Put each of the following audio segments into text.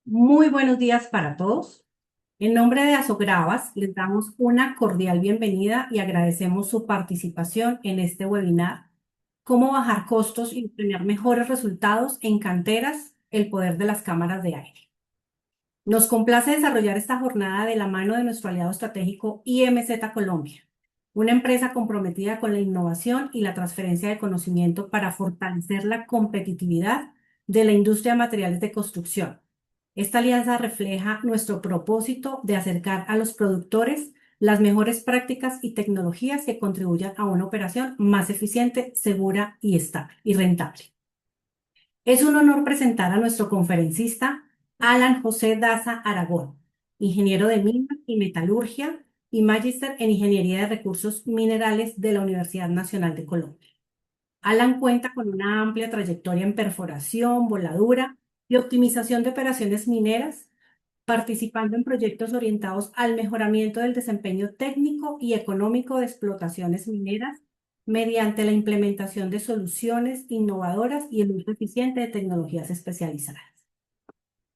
Muy buenos días para todos. En nombre de Asogravas, les damos una cordial bienvenida y agradecemos su participación en este webinar, Cómo bajar costos y obtener mejores resultados en canteras, el poder de las cámaras de aire. Nos complace desarrollar esta jornada de la mano de nuestro aliado estratégico IMZ Colombia, una empresa comprometida con la innovación y la transferencia de conocimiento para fortalecer la competitividad de la industria de materiales de construcción. Esta alianza refleja nuestro propósito de acercar a los productores las mejores prácticas y tecnologías que contribuyan a una operación más eficiente, segura y estable y rentable. Es un honor presentar a nuestro conferencista, Alan José Daza Aragón, ingeniero de minas y metalurgia y magíster en ingeniería de recursos minerales de la Universidad Nacional de Colombia. Alan cuenta con una amplia trayectoria en perforación, voladura y optimización de operaciones mineras, participando en proyectos orientados al mejoramiento del desempeño técnico y económico de explotaciones mineras mediante la implementación de soluciones innovadoras y el uso eficiente de tecnologías especializadas.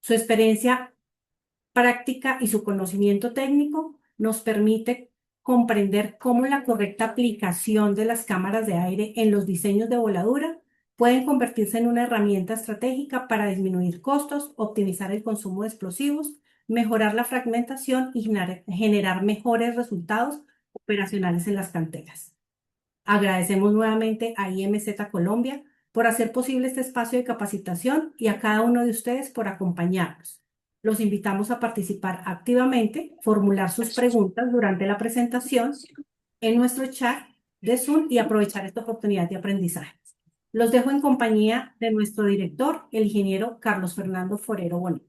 Su experiencia práctica y su conocimiento técnico nos permite comprender cómo la correcta aplicación de las cámaras de aire en los diseños de voladura pueden convertirse en una herramienta estratégica para disminuir costos, optimizar el consumo de explosivos, mejorar la fragmentación y generar mejores resultados operacionales en las canteras. Agradecemos nuevamente a IMZ Colombia por hacer posible este espacio de capacitación y a cada uno de ustedes por acompañarnos. Los invitamos a participar activamente, formular sus preguntas durante la presentación en nuestro chat de Zoom y aprovechar esta oportunidad de aprendizaje. Los dejo en compañía de nuestro director, el ingeniero Carlos Fernando Forero Bonet.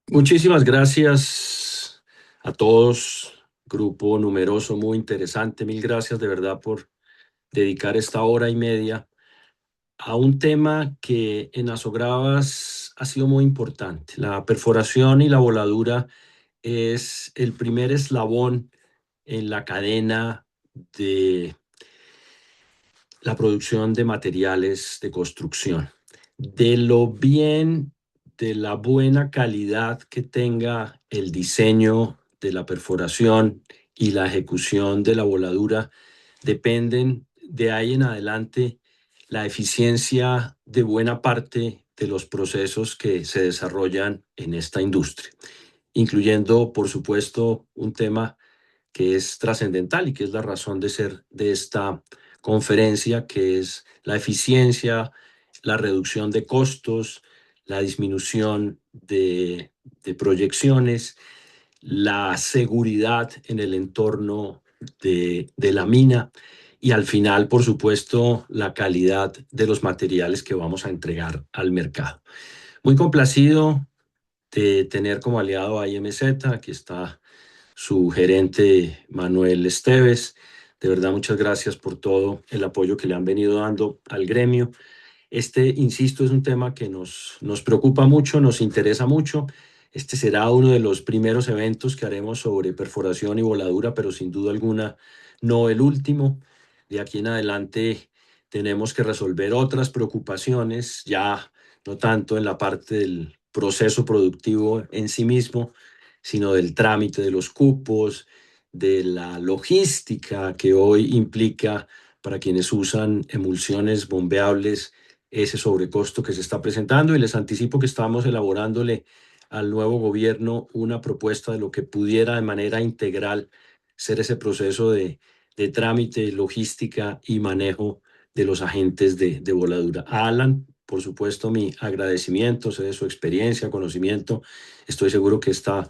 Muchísimas gracias a todos, grupo numeroso, muy interesante. Mil gracias de verdad por dedicar esta hora y media a un tema que en Asogravas ha sido muy importante. La perforación y la voladura es el primer eslabón en la cadena de la producción de materiales de construcción. De lo bien, de la buena calidad que tenga el diseño de la perforación y la ejecución de la voladura, dependen de ahí en adelante la eficiencia de buena parte de los procesos que se desarrollan en esta industria, incluyendo, por supuesto, un tema que es trascendental y que es la razón de ser de esta conferencia, que es la eficiencia, la reducción de costos, la disminución de proyecciones, la seguridad en el entorno de la mina y al final, por supuesto, la calidad de los materiales que vamos a entregar al mercado. Muy complacido de tener como aliado a IMZ. Aquí está su gerente Manuel Esteves. De verdad, muchas gracias por todo el apoyo que le han venido dando al gremio. Este, insisto, es un tema que nos preocupa mucho, nos interesa mucho. Este será uno de los primeros eventos que haremos sobre perforación y voladura, pero sin duda alguna no el último. De aquí en adelante tenemos que resolver otras preocupaciones, ya no tanto en la parte del proceso productivo en sí mismo, sino del trámite de los cupos, de la logística que hoy implica para quienes usan emulsiones bombeables ese sobrecosto que se está presentando, y les anticipo que estamos elaborándole al nuevo gobierno una propuesta de lo que pudiera de manera integral ser ese proceso de trámite, logística y manejo de los agentes de voladura. A Alan, por supuesto, mi agradecimiento, sé de su experiencia, conocimiento. Estoy seguro que esta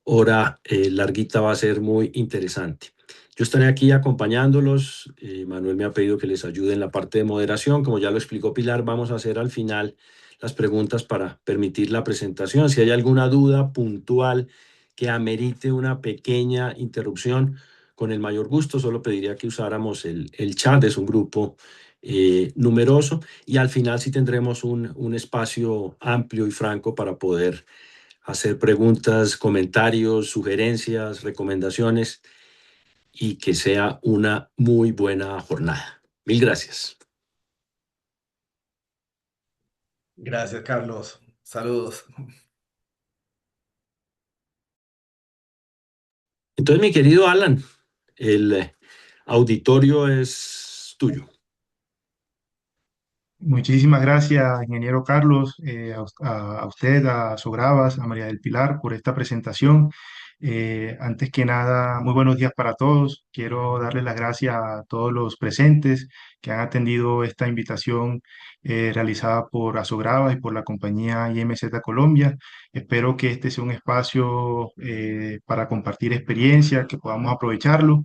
hora larguita va a ser muy interesante. Yo estaré aquí acompañándolos. Manuel me ha pedido que les ayude en la parte de moderación. Como ya lo explicó Pilar, vamos a hacer al final las preguntas para permitir la presentación. Si hay alguna duda puntual que amerite una pequeña interrupción, con el mayor gusto, solo pediría que usáramos el chat. Es un grupo numeroso y al final sí tendremos un espacio amplio y franco para poder hacer preguntas, comentarios, sugerencias, recomendaciones y que sea una muy buena jornada. Mil gracias. Gracias, Carlos. Saludos. Entonces, mi querido Alan, el auditorio es tuyo. Muchísimas gracias, ingeniero Carlos, a usted, a Sogravas, a María del Pilar por esta presentación. Antes que nada, muy buenos días para todos. Quiero darles las gracias a todos los presentes que han atendido esta invitación realizada por Asogravas y por la compañía IMZ Colombia. Espero que este sea un espacio para compartir experiencia, que podamos aprovecharlo.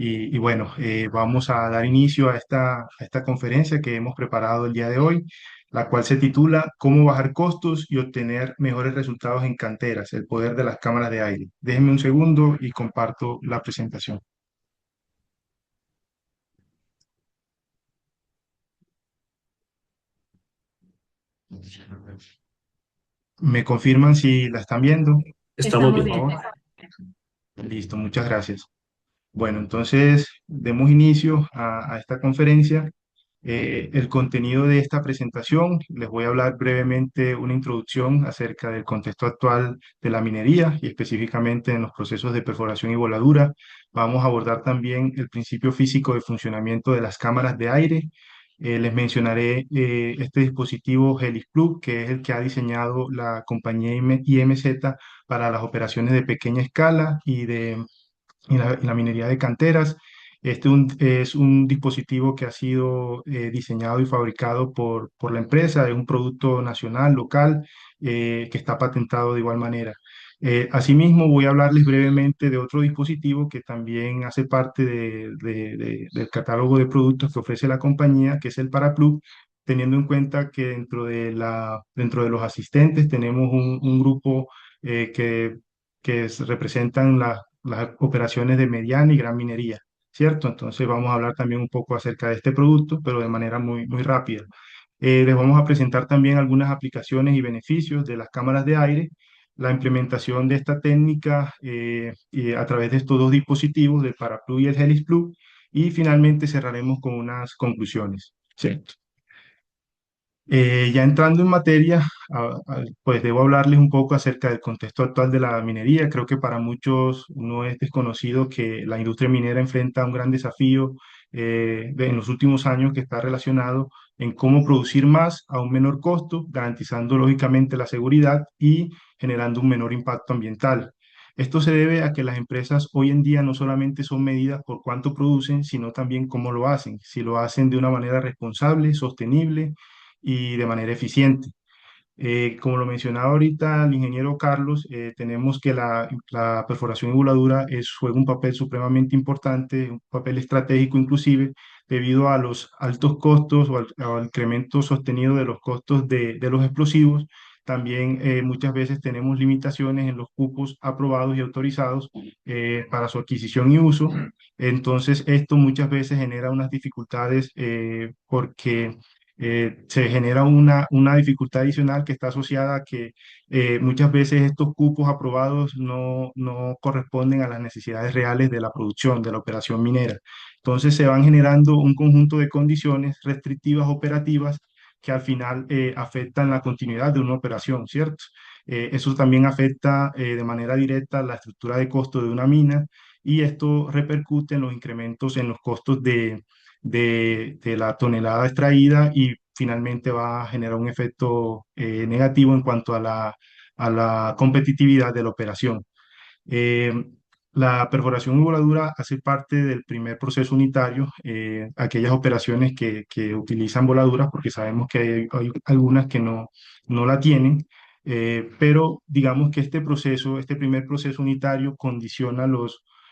Y bueno, vamos a dar inicio a esta conferencia que hemos preparado el día de hoy, la cual se titula ¿Cómo bajar costos y obtener mejores resultados en canteras? El poder de las cámaras de aire. Déjenme un segundo y comparto la presentación. ¿Me confirman si la están viendo? Estamos Estamos Por bien. bien. favor. Listo, muchas gracias. Bueno, entonces demos inicio a esta conferencia. El contenido de esta presentación, les voy a hablar brevemente una introducción acerca del contexto actual de la minería y específicamente en los procesos de perforación y voladura. Vamos a abordar también el principio físico de funcionamiento de las cámaras de aire. Les mencionaré este dispositivo Helix Plug, que es el que ha diseñado la compañía IMZ para las operaciones de pequeña escala y la minería de canteras. Es un dispositivo que ha sido diseñado y fabricado por la empresa, es un producto nacional, local, que está patentado de igual manera. Asimismo, voy a hablarles brevemente de otro dispositivo que también hace parte del catálogo de productos que ofrece la compañía, que es el Paraplug, teniendo en cuenta que dentro de los asistentes tenemos un grupo eh, que, representan las operaciones de mediana y gran minería, ¿cierto? Entonces vamos a hablar también un poco acerca de este producto, pero de manera muy rápida. Les vamos a presentar también algunas aplicaciones y beneficios de las cámaras de aire, la implementación de esta técnica y a través de estos dos dispositivos, del Paraplug y el Helix Plug, y finalmente cerraremos con unas conclusiones. Sí. Ya entrando en materia, pues debo hablarles un poco acerca del contexto actual de la minería. Creo que para muchos no es desconocido que la industria minera enfrenta un gran desafío en los últimos años que está relacionado en cómo producir más a un menor costo, garantizando lógicamente la seguridad y generando un menor impacto ambiental. Esto se debe a que las empresas hoy en día no solamente son medidas por cuánto producen, sino también cómo lo hacen. Si lo hacen de una manera responsable, sostenible y de manera eficiente. Como lo mencionaba ahorita el ingeniero Carlos, tenemos que la perforación y voladura juega un papel supremamente importante, un papel estratégico inclusive, debido a los altos costos o al incremento sostenido de los costos de los explosivos. También muchas veces tenemos limitaciones en los cupos aprobados y autorizados para su adquisición y uso. Entonces, esto muchas veces genera unas dificultades porque se genera una dificultad adicional que está asociada a que muchas veces estos cupos aprobados no corresponden a las necesidades reales de la producción, de la operación minera. Entonces se van generando un conjunto de condiciones restrictivas operativas que al final afectan la continuidad de una operación, ¿cierto? Eso también afecta de manera directa la estructura de costo de una mina y esto repercute en los incrementos en los costos de la tonelada extraída y finalmente va a generar un efecto negativo en cuanto a a la competitividad de la operación. Eh, la perforación y voladura hace parte del primer proceso unitario, aquellas operaciones que utilizan voladuras, porque sabemos que hay algunas que no la tienen, pero digamos que este proceso, este primer proceso unitario condiciona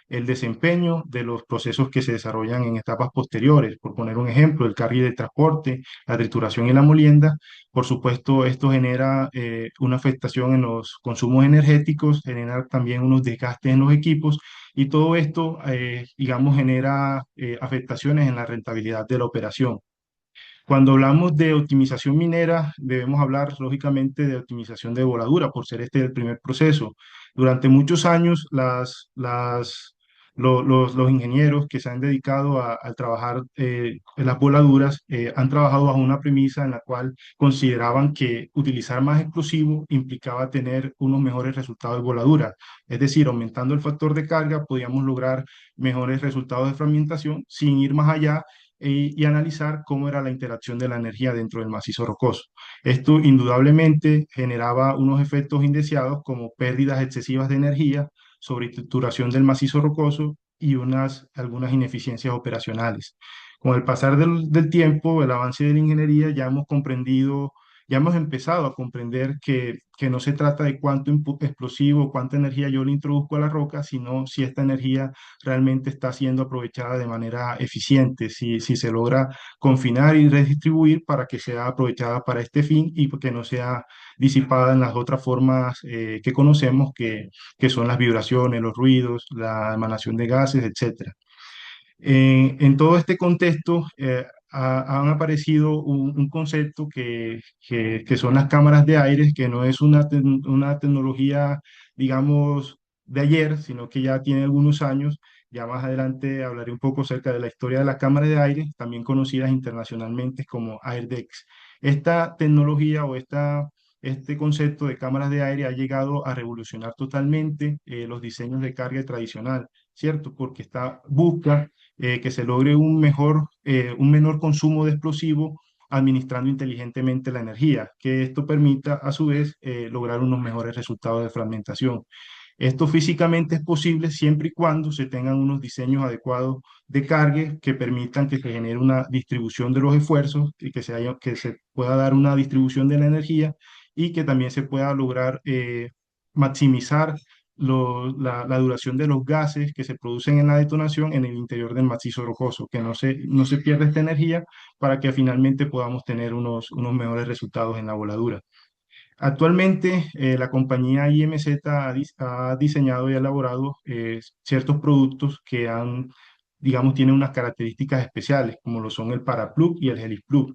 el desempeño de los procesos que se desarrollan en etapas posteriores. Por poner un ejemplo, el carril de transporte, la trituración y la molienda. Por supuesto, esto genera una afectación en los consumos energéticos, genera también unos desgastes en los equipos y todo esto, digamos, genera afectaciones en la rentabilidad de la operación. Cuando hablamos de optimización minera, debemos hablar lógicamente de optimización de voladura, por ser este el primer proceso. Durante muchos años, los ingenieros que se han dedicado a trabajar en las voladuras han trabajado bajo una premisa en la cual consideraban que utilizar más explosivo implicaba tener unos mejores resultados de voladura. Es decir, aumentando el factor de carga, podíamos lograr mejores resultados de fragmentación sin ir más allá y analizar cómo era la interacción de la energía dentro del macizo rocoso. Esto indudablemente generaba unos efectos indeseados como pérdidas excesivas de energía, sobreestructuración del macizo rocoso y algunas ineficiencias operacionales. Con el pasar del tiempo, el avance de la ingeniería, ya hemos comprendido, ya hemos empezado a comprender que no se trata de cuánto explosivo, cuánta energía yo le introduzco a la roca, sino si esta energía realmente está siendo aprovechada de manera eficiente, si se logra confinar y redistribuir para que sea aprovechada para este fin y que no sea disipada en las otras formas que conocemos, que son las vibraciones, los ruidos, la emanación de gases, etcétera. En todo este contexto han aparecido un concepto que son las cámaras de aire, que no es una tecnología, digamos, de ayer, sino que ya tiene algunos años. Ya más adelante hablaré un poco acerca de la historia de las cámaras de aire, también conocidas internacionalmente como AirDex. Esta tecnología este concepto de cámaras de aire ha llegado a revolucionar totalmente los diseños de carga tradicional, ¿cierto? Porque busca que se logre un menor consumo de explosivo administrando inteligentemente la energía, que esto permita a su vez lograr unos mejores resultados de fragmentación. Esto físicamente es posible siempre y cuando se tengan unos diseños adecuados de cargue que permitan que se genere una distribución de los esfuerzos y que se pueda dar una distribución de la energía y que también se pueda lograr maximizar la duración de los gases que se producen en la detonación en el interior del macizo rocoso, que no se pierda esta energía para que finalmente podamos tener unos mejores resultados en la voladura. Actualmente, la compañía IMZ ha diseñado y elaborado ciertos productos digamos, tienen unas características especiales, como lo son el Paraplug y el Heliplug.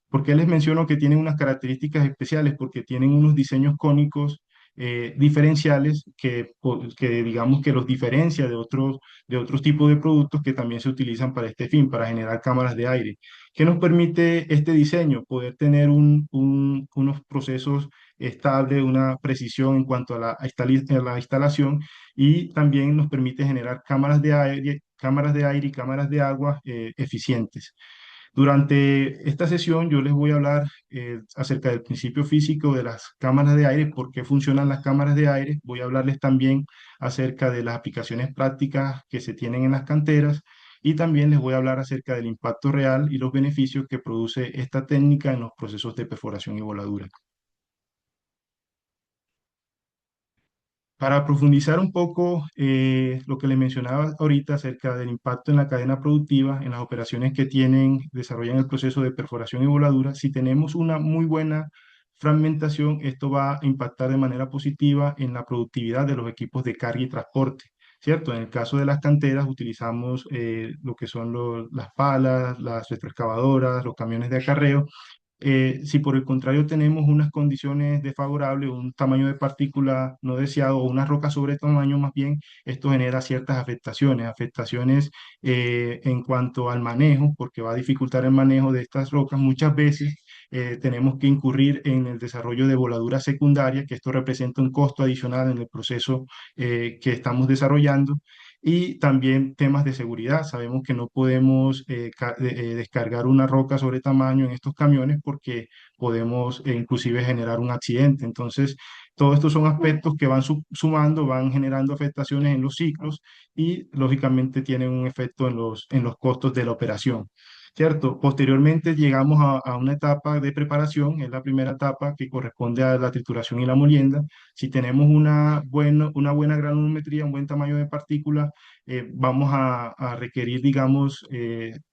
¿Por qué les menciono que tienen unas características especiales? Porque tienen unos diseños cónicos diferenciales que digamos que los diferencia de otros tipos de productos que también se utilizan para este fin, para generar cámaras de aire. ¿Qué nos permite este diseño? Poder tener unos procesos estables, una precisión en cuanto a a la instalación y también nos permite generar cámaras de aire y cámaras de agua eficientes. Durante esta sesión yo les voy a hablar acerca del principio físico de las cámaras de aire, por qué funcionan las cámaras de aire. Voy a hablarles también acerca de las aplicaciones prácticas que se tienen en las canteras y también les voy a hablar acerca del impacto real y los beneficios que produce esta técnica en los procesos de perforación y voladura. Para profundizar un poco lo que les mencionaba ahorita acerca del impacto en la cadena productiva, en las operaciones que desarrollan el proceso de perforación y voladura, si tenemos una muy buena fragmentación, esto va a impactar de manera positiva en la productividad de los equipos de carga y transporte, ¿cierto? En el caso de las canteras utilizamos lo que son las palas, las retroexcavadoras, los camiones de acarreo. Si por el contrario tenemos unas condiciones desfavorables, un tamaño de partícula no deseado o una roca sobre tamaño más bien, esto genera ciertas afectaciones en cuanto al manejo, porque va a dificultar el manejo de estas rocas. Muchas veces tenemos que incurrir en el desarrollo de voladuras secundarias, que esto representa un costo adicional en el proceso que estamos desarrollando. Y también temas de seguridad. Sabemos que no podemos descargar una roca sobre tamaño en estos camiones porque podemos inclusive generar un accidente. Entonces, todos estos son aspectos que van sumando, van generando afectaciones en los ciclos y lógicamente tienen un efecto en los costos de la operación. ¿Cierto? Posteriormente llegamos a una etapa de preparación, es la primera etapa que corresponde a la trituración y la molienda. Si tenemos una buena granulometría, un buen tamaño de partícula, vamos a requerir, digamos,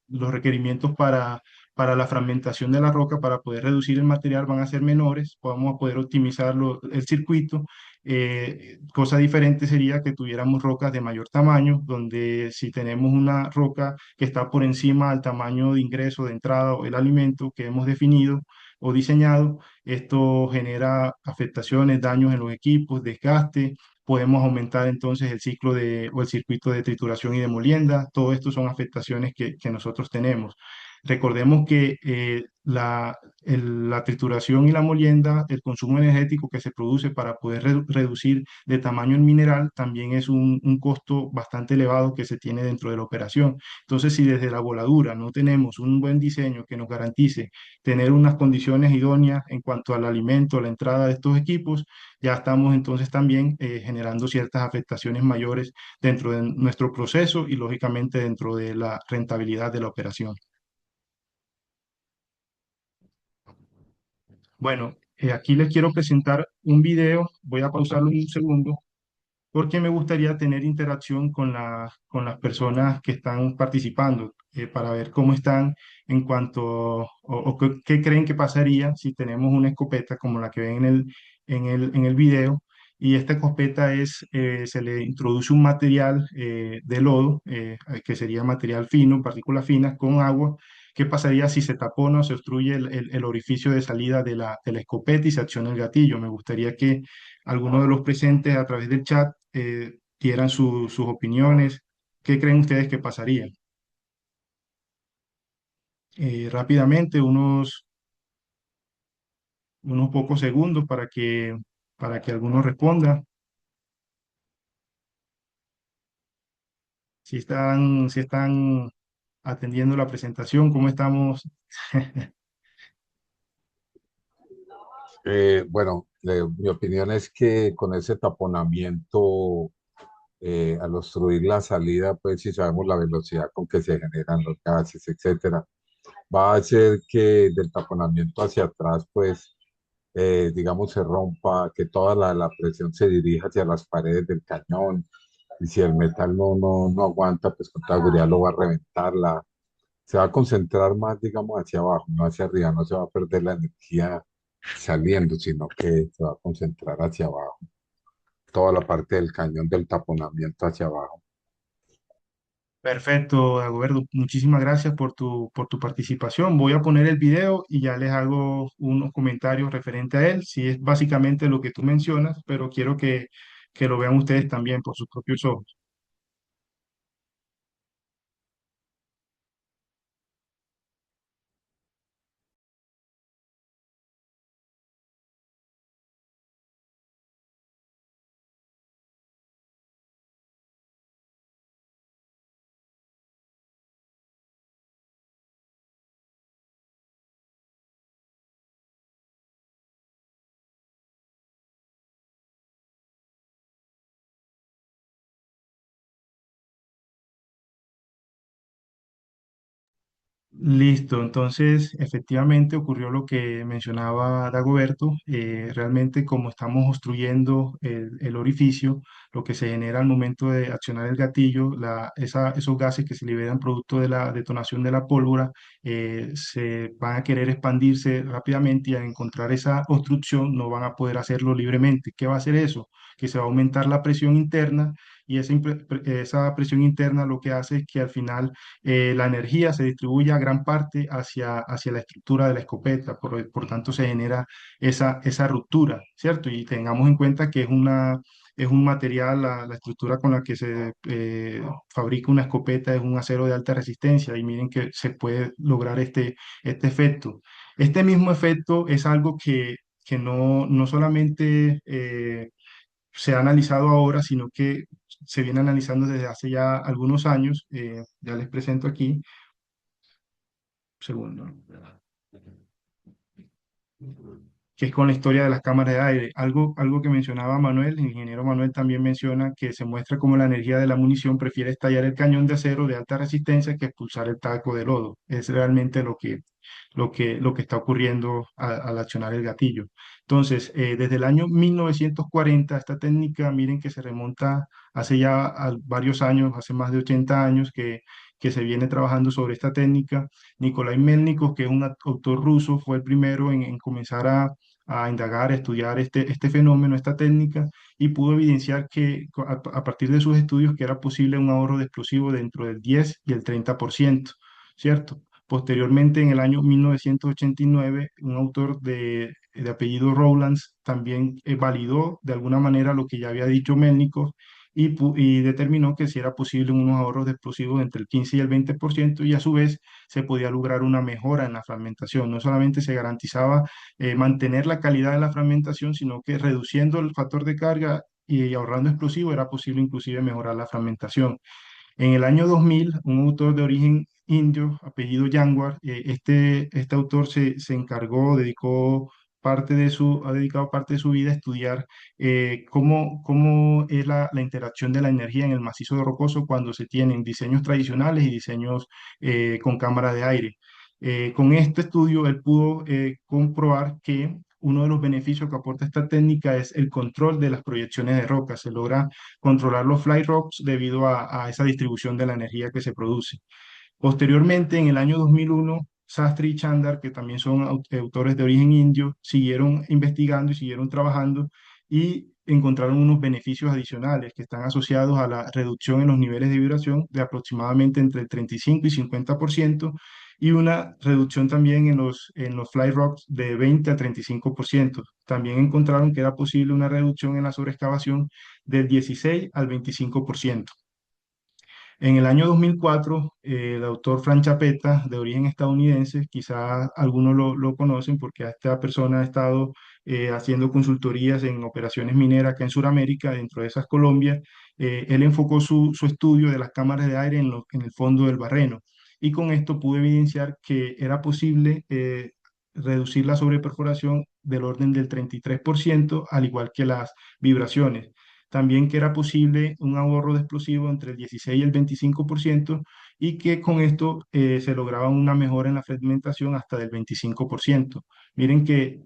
los requerimientos para la fragmentación de la roca, para poder reducir el material, van a ser menores, vamos a poder optimizar el circuito. Cosa diferente sería que tuviéramos rocas de mayor tamaño, donde si tenemos una roca que está por encima del tamaño de ingreso, de entrada o el alimento que hemos definido, o diseñado. Esto genera afectaciones, daños en los equipos, desgaste. Podemos aumentar entonces el ciclo o el circuito de trituración y de molienda. Todo esto son afectaciones que nosotros tenemos. Recordemos que la trituración y la molienda, el consumo energético que se produce para poder reducir de tamaño el mineral, también es un costo bastante elevado que se tiene dentro de la operación. Entonces, si desde la voladura no tenemos un buen diseño que nos garantice tener unas condiciones idóneas en cuanto al alimento, la entrada de estos equipos, ya estamos entonces también generando ciertas afectaciones mayores dentro de nuestro proceso y lógicamente dentro de la rentabilidad de la operación. Bueno, aquí les quiero presentar un video. Voy a pausarlo un segundo porque me gustaría tener interacción con las personas que están participando para ver cómo están en cuanto o qué creen que pasaría si tenemos una escopeta como la que ven en el video. Y esta escopeta se le introduce un material de lodo, que sería material fino, partículas finas, con agua. ¿Qué pasaría si se tapona o se obstruye el orificio de salida de la escopeta y se acciona el gatillo? Me gustaría que algunos de los presentes a través del chat dieran sus opiniones. ¿Qué creen ustedes que pasaría? Rápidamente, unos pocos segundos para que alguno responda. Si están atendiendo la presentación, ¿cómo estamos? Mi opinión es que con ese taponamiento, al obstruir la salida, pues si sabemos la velocidad con que se generan los gases, etcétera, va a hacer que del taponamiento hacia atrás, pues, digamos, se rompa, que toda la presión se dirija hacia las paredes del cañón. Y si el metal no aguanta, pues con toda seguridad lo va a reventar. Se va a concentrar más, digamos, hacia abajo, no hacia arriba. No se va a perder la energía saliendo, sino que se va a concentrar hacia abajo. Toda la parte del cañón del taponamiento hacia abajo. Perfecto, Dagoberto. Muchísimas gracias por tu participación. Voy a poner el video y ya les hago unos comentarios referente a él. Si es básicamente lo que tú mencionas, pero quiero que lo vean ustedes también por sus propios ojos. Listo, entonces efectivamente ocurrió lo que mencionaba Dagoberto. Realmente como estamos obstruyendo el orificio, lo que se genera al momento de accionar el gatillo, esos gases que se liberan producto de la detonación de la pólvora, se van a querer expandirse rápidamente y al encontrar esa obstrucción no van a poder hacerlo libremente. ¿Qué va a hacer eso? Que se va a aumentar la presión interna y esa presión interna lo que hace es que al final la energía se distribuye a gran parte hacia la estructura de la escopeta, por tanto se genera esa ruptura, ¿cierto? Y tengamos en cuenta que es un material, la estructura con la que se fabrica una escopeta es un acero de alta resistencia y miren que se puede lograr este efecto. Este mismo efecto es algo que no solamente se ha analizado ahora, sino que se viene analizando desde hace ya algunos años. Ya les presento aquí. Segundo, que es con la historia de las cámaras de aire. Algo que mencionaba Manuel, el ingeniero Manuel también menciona que se muestra cómo la energía de la munición prefiere estallar el cañón de acero de alta resistencia que expulsar el taco de lodo. Es realmente lo que está ocurriendo al accionar el gatillo. Entonces, desde el año 1940, esta técnica, miren que se remonta hace ya varios años, hace más de 80 años que se viene trabajando sobre esta técnica. Nikolai Melnikov, que es un autor ruso, fue el primero en comenzar a indagar, a estudiar este fenómeno, esta técnica, y pudo evidenciar que a partir de sus estudios que era posible un ahorro de explosivo de dentro del 10 y el 30%, ¿cierto? Posteriormente, en el año 1989, un autor de apellido Rowlands también validó de alguna manera lo que ya había dicho Melnikov y determinó que si era posible unos ahorros de explosivos entre el 15 y el 20% y a su vez se podía lograr una mejora en la fragmentación. No solamente se garantizaba mantener la calidad de la fragmentación, sino que reduciendo el factor de carga y ahorrando explosivos era posible inclusive mejorar la fragmentación. En el año 2000, un autor de origen indio, apellido Yanguar, este autor se encargó, ha dedicado parte de su vida a estudiar cómo es la interacción de la energía en el macizo rocoso cuando se tienen diseños tradicionales y diseños con cámara de aire. Con este estudio, él pudo comprobar que uno de los beneficios que aporta esta técnica es el control de las proyecciones de roca. Se logra controlar los fly rocks debido a esa distribución de la energía que se produce. Posteriormente, en el año 2001, Sastry y Chandar, que también son autores de origen indio, siguieron investigando y siguieron trabajando y encontraron unos beneficios adicionales que están asociados a la reducción en los niveles de vibración de aproximadamente entre el 35 y 50% y una reducción también en los fly rocks de 20 a 35%. También encontraron que era posible una reducción en la sobreexcavación del 16 al 25%. En el año 2004, el autor Frank Chapetta, de origen estadounidense, quizás algunos lo conocen porque esta persona ha estado haciendo consultorías en operaciones mineras acá en Sudamérica, dentro de esas Colombia. Él enfocó su estudio de las cámaras de aire en el fondo del Barreno y con esto pudo evidenciar que era posible reducir la sobreperforación del orden del 33%, al igual que las vibraciones. También que era posible un ahorro de explosivo entre el 16 y el 25% y que con esto se lograba una mejora en la fragmentación hasta del 25%. Miren que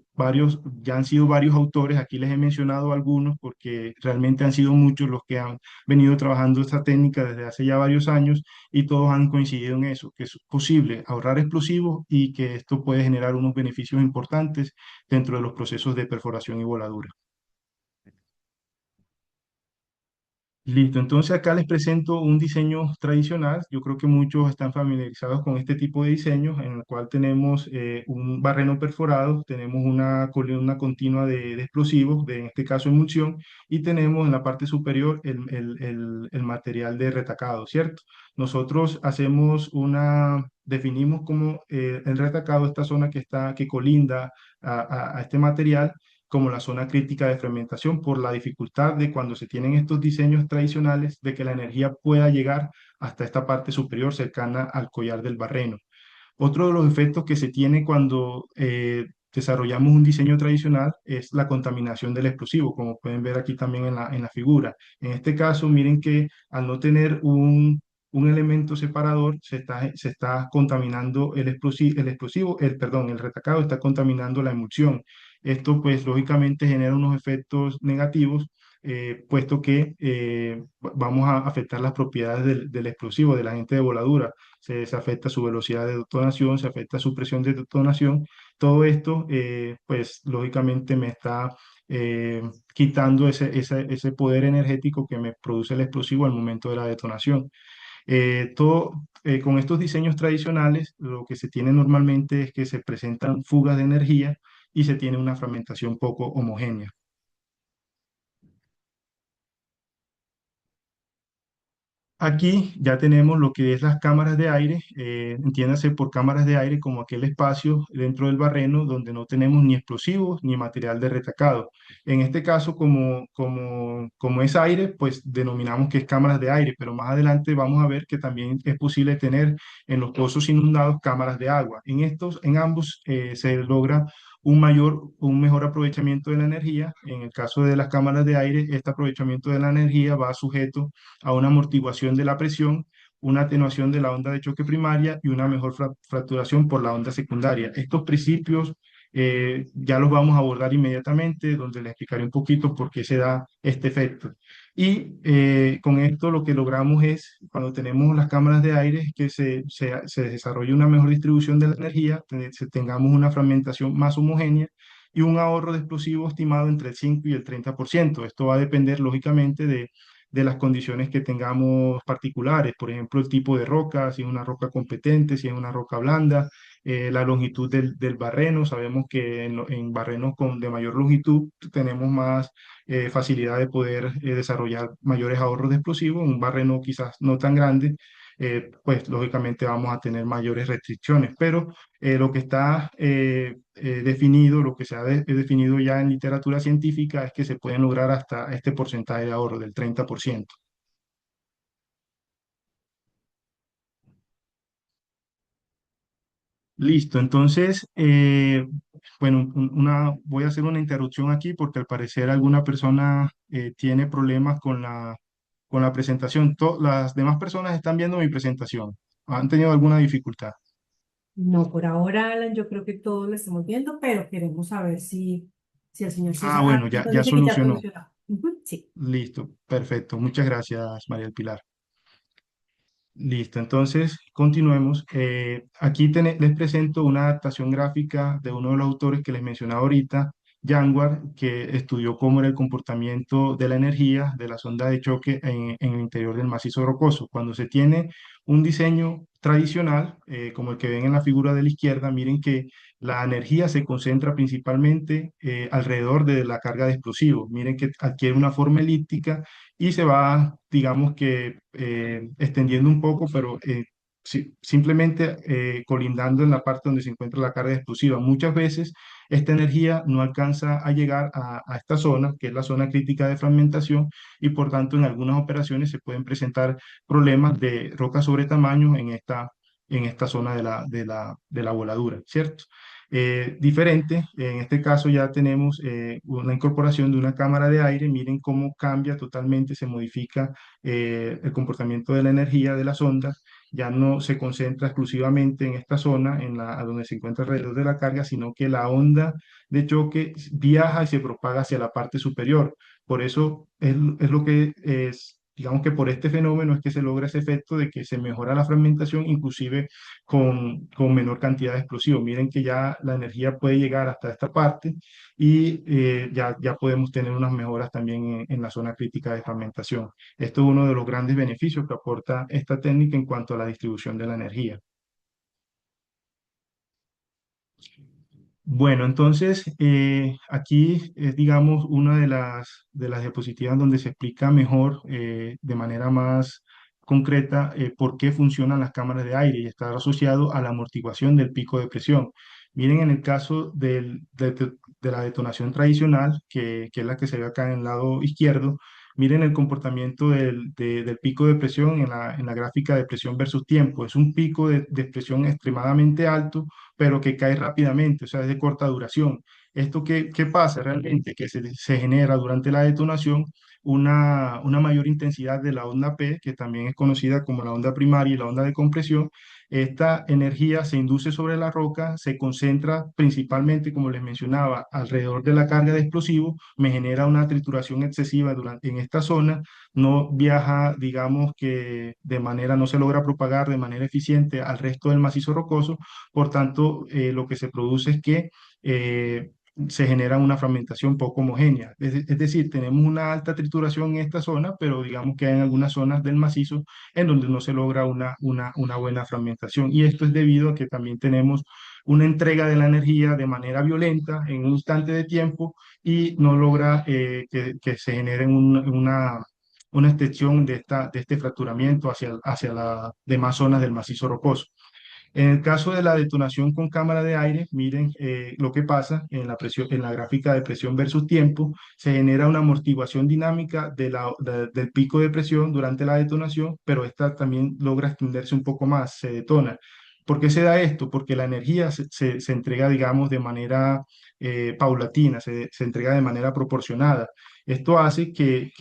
ya han sido varios autores, aquí les he mencionado algunos porque realmente han sido muchos los que han venido trabajando esta técnica desde hace ya varios años y todos han coincidido en eso, que es posible ahorrar explosivos y que esto puede generar unos beneficios importantes dentro de los procesos de perforación y voladura. Listo, entonces acá les presento un diseño tradicional. Yo creo que muchos están familiarizados con este tipo de diseños, en el cual tenemos un barreno perforado, tenemos una columna continua de explosivos, en este caso emulsión, y tenemos en la parte superior el material de retacado, ¿cierto? Nosotros definimos como el retacado, esta zona que colinda a este material como la zona crítica de fragmentación por la dificultad de cuando se tienen estos diseños tradicionales de que la energía pueda llegar hasta esta parte superior cercana al collar del barreno. Otro de los efectos que se tiene cuando desarrollamos un diseño tradicional es la contaminación del explosivo, como pueden ver aquí también en la figura. En este caso, miren que al no tener un elemento separador, se está contaminando el retacado está contaminando la emulsión. Esto, pues, lógicamente genera unos efectos negativos, puesto que vamos a afectar las propiedades del explosivo, del agente de voladura. Se afecta su velocidad de detonación, se afecta su presión de detonación. Todo esto, pues, lógicamente me está quitando ese poder energético que me produce el explosivo al momento de la detonación. Con estos diseños tradicionales, lo que se tiene normalmente es que se presentan fugas de energía y se tiene una fragmentación poco homogénea. Aquí ya tenemos lo que es las cámaras de aire, entiéndase por cámaras de aire como aquel espacio dentro del barreno donde no tenemos ni explosivos ni material de retacado. En este caso, como es aire, pues denominamos que es cámaras de aire, pero más adelante vamos a ver que también es posible tener en los pozos inundados cámaras de agua. En ambos se logra un mejor aprovechamiento de la energía. En el caso de las cámaras de aire, este aprovechamiento de la energía va sujeto a una amortiguación de la presión, una atenuación de la onda de choque primaria y una mejor fracturación por la onda secundaria. Estos principios ya los vamos a abordar inmediatamente, donde les explicaré un poquito por qué se da este efecto. Y con esto lo que logramos es, cuando tenemos las cámaras de aire, que se desarrolle una mejor distribución de la energía, tengamos una fragmentación más homogénea y un ahorro de explosivo estimado entre el 5 y el 30%. Esto va a depender, lógicamente, de las condiciones que tengamos particulares, por ejemplo, el tipo de roca, si es una roca competente, si es una roca blanda, la longitud del barreno. Sabemos que en barrenos de mayor longitud tenemos más facilidad de poder desarrollar mayores ahorros de explosivos. Un barreno quizás no tan grande, pues lógicamente vamos a tener mayores restricciones, pero lo que está definido, lo que se ha definido ya en literatura científica es que se pueden lograr hasta este porcentaje de ahorro del 30%. Listo, entonces, bueno, voy a hacer una interrupción aquí porque al parecer alguna persona tiene problemas con la presentación. Las demás personas están viendo mi presentación. ¿Han tenido alguna dificultad? No, por ahora, Alan, yo creo que todos lo estamos viendo, pero queremos saber si el señor Ah, César. bueno, Entonces ya dice que ya solucionó. solucionó. Ujú, sí. Listo, perfecto. Muchas gracias, María del Pilar. Listo, entonces continuemos. Aquí les presento una adaptación gráfica de uno de los autores que les mencionaba ahorita, Jangwar, que estudió cómo era el comportamiento de la energía de las ondas de choque en el interior del macizo rocoso. Cuando se tiene un diseño tradicional, como el que ven en la figura de la izquierda, miren que la energía se concentra principalmente alrededor de la carga de explosivos. Miren que adquiere una forma elíptica y se va, digamos que, extendiendo un poco, pero simplemente colindando en la parte donde se encuentra la carga explosiva. Muchas veces esta energía no alcanza a llegar a esta zona, que es la zona crítica de fragmentación, y por tanto en algunas operaciones se pueden presentar problemas de roca sobre tamaño en esta zona de la voladura, ¿cierto? Diferente, en este caso ya tenemos una incorporación de una cámara de aire. Miren cómo cambia totalmente, se modifica el comportamiento de la energía de las ondas. Ya no se concentra exclusivamente en esta zona, a donde se encuentra alrededor de la carga, sino que la onda de choque viaja y se propaga hacia la parte superior. Por eso es lo que es. Digamos que por este fenómeno es que se logra ese efecto de que se mejora la fragmentación, inclusive con menor cantidad de explosivos. Miren que ya la energía puede llegar hasta esta parte y ya podemos tener unas mejoras también en la zona crítica de fragmentación. Esto es uno de los grandes beneficios que aporta esta técnica en cuanto a la distribución de la energía. Bueno, entonces aquí es, digamos, una de las diapositivas donde se explica mejor, de manera más concreta, por qué funcionan las cámaras de aire y está asociado a la amortiguación del pico de presión. Miren, en el caso de la detonación tradicional, que es la que se ve acá en el lado izquierdo, miren el comportamiento del pico de presión en la gráfica de presión versus tiempo. Es un pico de presión extremadamente alto pero que cae rápidamente, o sea, es de corta duración. ¿Esto qué pasa realmente? Que se genera durante la detonación una mayor intensidad de la onda P, que también es conocida como la onda primaria y la onda de compresión. Esta energía se induce sobre la roca, se concentra principalmente, como les mencionaba, alrededor de la carga de explosivo, me genera una trituración excesiva en esta zona, no viaja, digamos que de manera, no se logra propagar de manera eficiente al resto del macizo rocoso. Por tanto, lo que se produce es que eh, se genera una fragmentación poco homogénea. Es decir, tenemos una alta trituración en esta zona, pero digamos que hay en algunas zonas del macizo en donde no se logra una buena fragmentación. Y esto es debido a que también tenemos una entrega de la energía de manera violenta en un instante de tiempo y no logra que se genere una extensión de este fracturamiento hacia las demás zonas del macizo rocoso. En el caso de la detonación con cámara de aire, miren lo que pasa en la presión, en la gráfica de presión versus tiempo, se genera una amortiguación dinámica del pico de presión durante la detonación, pero esta también logra extenderse un poco más, se detona. ¿Por qué se da esto? Porque la energía se entrega, digamos, de manera paulatina, se entrega de manera proporcionada. Esto hace que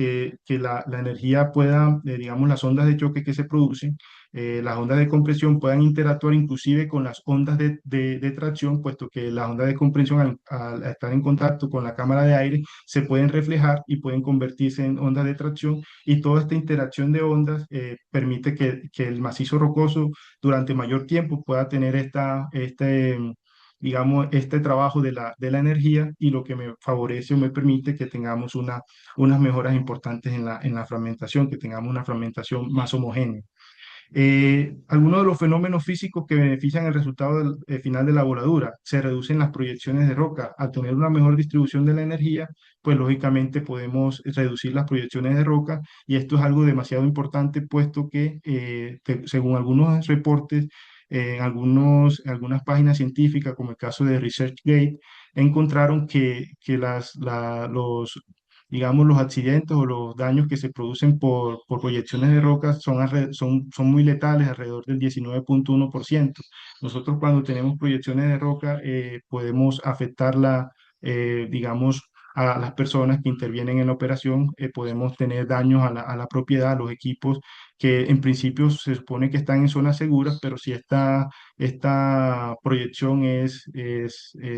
la energía pueda, digamos, las ondas de choque que se producen, las ondas de compresión puedan interactuar inclusive con las ondas de tracción, puesto que las ondas de compresión al estar en contacto con la cámara de aire se pueden reflejar y pueden convertirse en ondas de tracción, y toda esta interacción de ondas permite que el macizo rocoso durante mayor tiempo pueda tener digamos, este trabajo de la energía y lo que me favorece o me permite que tengamos unas mejoras importantes en la fragmentación, que tengamos una fragmentación más homogénea. Algunos de los fenómenos físicos que benefician el resultado final de la voladura: se reducen las proyecciones de roca. Al tener una mejor distribución de la energía, pues lógicamente podemos reducir las proyecciones de roca, y esto es algo demasiado importante, puesto que según algunos reportes, algunas páginas científicas, como el caso de ResearchGate, encontraron que digamos, los accidentes o los daños que se producen por proyecciones de rocas son muy letales, alrededor del 19,1%. Nosotros, cuando tenemos proyecciones de roca, podemos afectarla, digamos, a las personas que intervienen en la operación. Podemos tener daños a la propiedad, a los equipos, que en principio se supone que están en zonas seguras, pero si esta proyección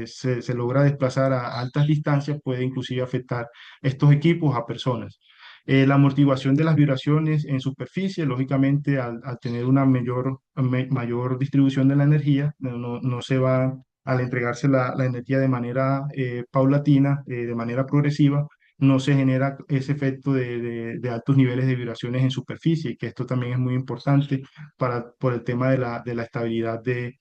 se logra desplazar a altas distancias, puede inclusive afectar estos equipos a personas. La amortiguación de las vibraciones en superficie, lógicamente, al tener una mayor distribución de la energía, no se va, al entregarse la energía de manera paulatina, de manera progresiva, no se genera ese efecto de altos niveles de vibraciones en superficie, y que esto también es muy importante por el tema de la estabilidad del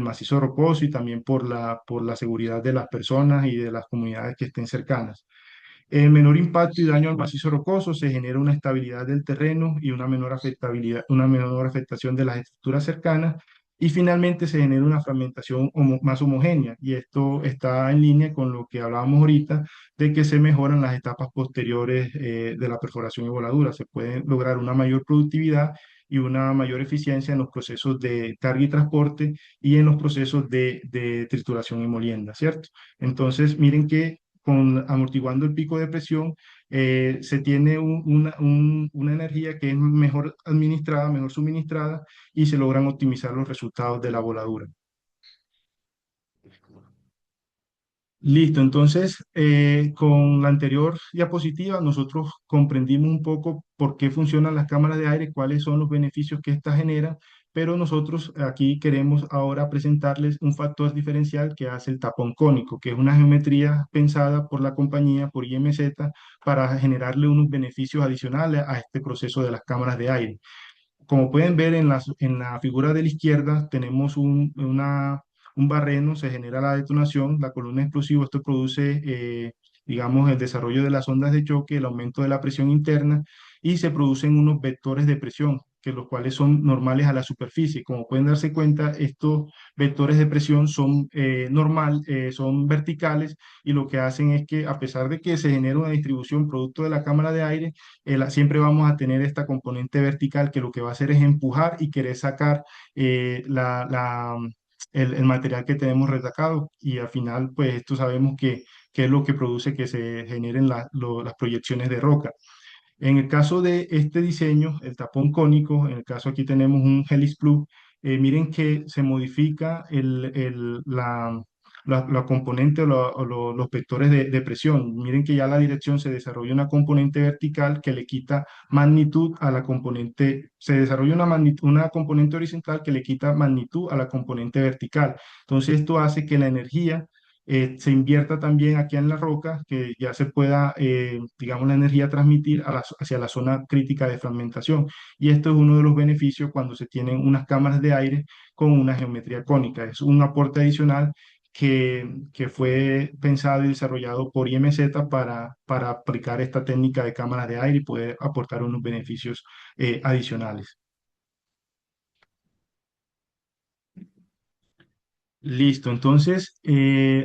macizo rocoso, y también por la seguridad de las personas y de las comunidades que estén cercanas. En menor impacto y daño al macizo rocoso, se genera una estabilidad del terreno y una menor afectación de las estructuras cercanas, y finalmente se genera una fragmentación más homogénea, y esto está en línea con lo que hablábamos ahorita, de que se mejoran las etapas posteriores de la perforación y voladura. Se puede lograr una mayor productividad y una mayor eficiencia en los procesos de carga y transporte, y en los procesos de trituración y molienda, ¿cierto? Entonces, miren que amortiguando el pico de presión, se tiene una energía que es mejor administrada, mejor suministrada, y se logran optimizar los resultados de la voladura. Listo, entonces, con la anterior diapositiva nosotros comprendimos un poco por qué funcionan las cámaras de aire, cuáles son los beneficios que éstas generan, pero nosotros aquí queremos ahora presentarles un factor diferencial que hace el tapón cónico, que es una geometría pensada por la compañía, por IMZ, para generarle unos beneficios adicionales a este proceso de las cámaras de aire. Como pueden ver en la figura de la izquierda, tenemos un barreno, se genera la detonación, la columna explosiva. Esto produce, digamos, el desarrollo de las ondas de choque, el aumento de la presión interna, y se producen unos vectores de presión, que los cuales son normales a la superficie. Como pueden darse cuenta, estos vectores de presión son verticales, y lo que hacen es que, a pesar de que se genera una distribución producto de la cámara de aire, siempre vamos a tener esta componente vertical, que lo que va a hacer es empujar y querer sacar el material que tenemos retacado, y al final, pues esto sabemos que es lo que produce que se generen las proyecciones de roca. En el caso de este diseño, el tapón cónico, en el caso aquí tenemos un helix plug. Miren que se modifica la componente o los vectores de presión. Miren que ya la dirección, se desarrolla una componente vertical que le quita magnitud a la componente, se desarrolla una componente horizontal que le quita magnitud a la componente vertical. Entonces esto hace que la energía se invierta también aquí en la roca, que ya se pueda, digamos, la energía transmitir hacia la zona crítica de fragmentación. Y esto es uno de los beneficios cuando se tienen unas cámaras de aire con una geometría cónica. Es un aporte adicional que fue pensado y desarrollado por IMZ para aplicar esta técnica de cámaras de aire y poder aportar unos beneficios adicionales. Listo, entonces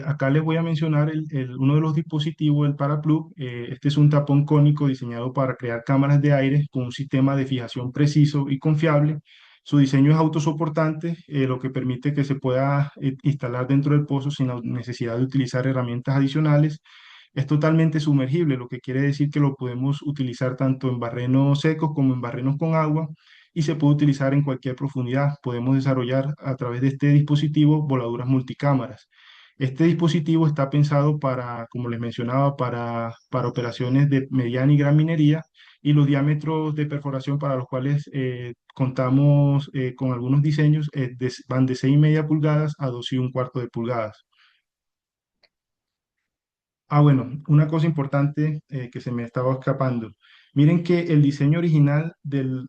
acá les voy a mencionar uno de los dispositivos, el Paraplug. Este es un tapón cónico diseñado para crear cámaras de aire con un sistema de fijación preciso y confiable. Su diseño es autosoportante, lo que permite que se pueda instalar dentro del pozo sin la necesidad de utilizar herramientas adicionales. Es totalmente sumergible, lo que quiere decir que lo podemos utilizar tanto en barrenos secos como en barrenos con agua, y se puede utilizar en cualquier profundidad. Podemos desarrollar a través de este dispositivo voladuras multicámaras. Este dispositivo está pensado para, como les mencionaba, para operaciones de mediana y gran minería, y los diámetros de perforación para los cuales contamos con algunos diseños van de 6,5 pulgadas a 2,25 de pulgadas. Ah, bueno, una cosa importante que se me estaba escapando. Miren que el diseño original del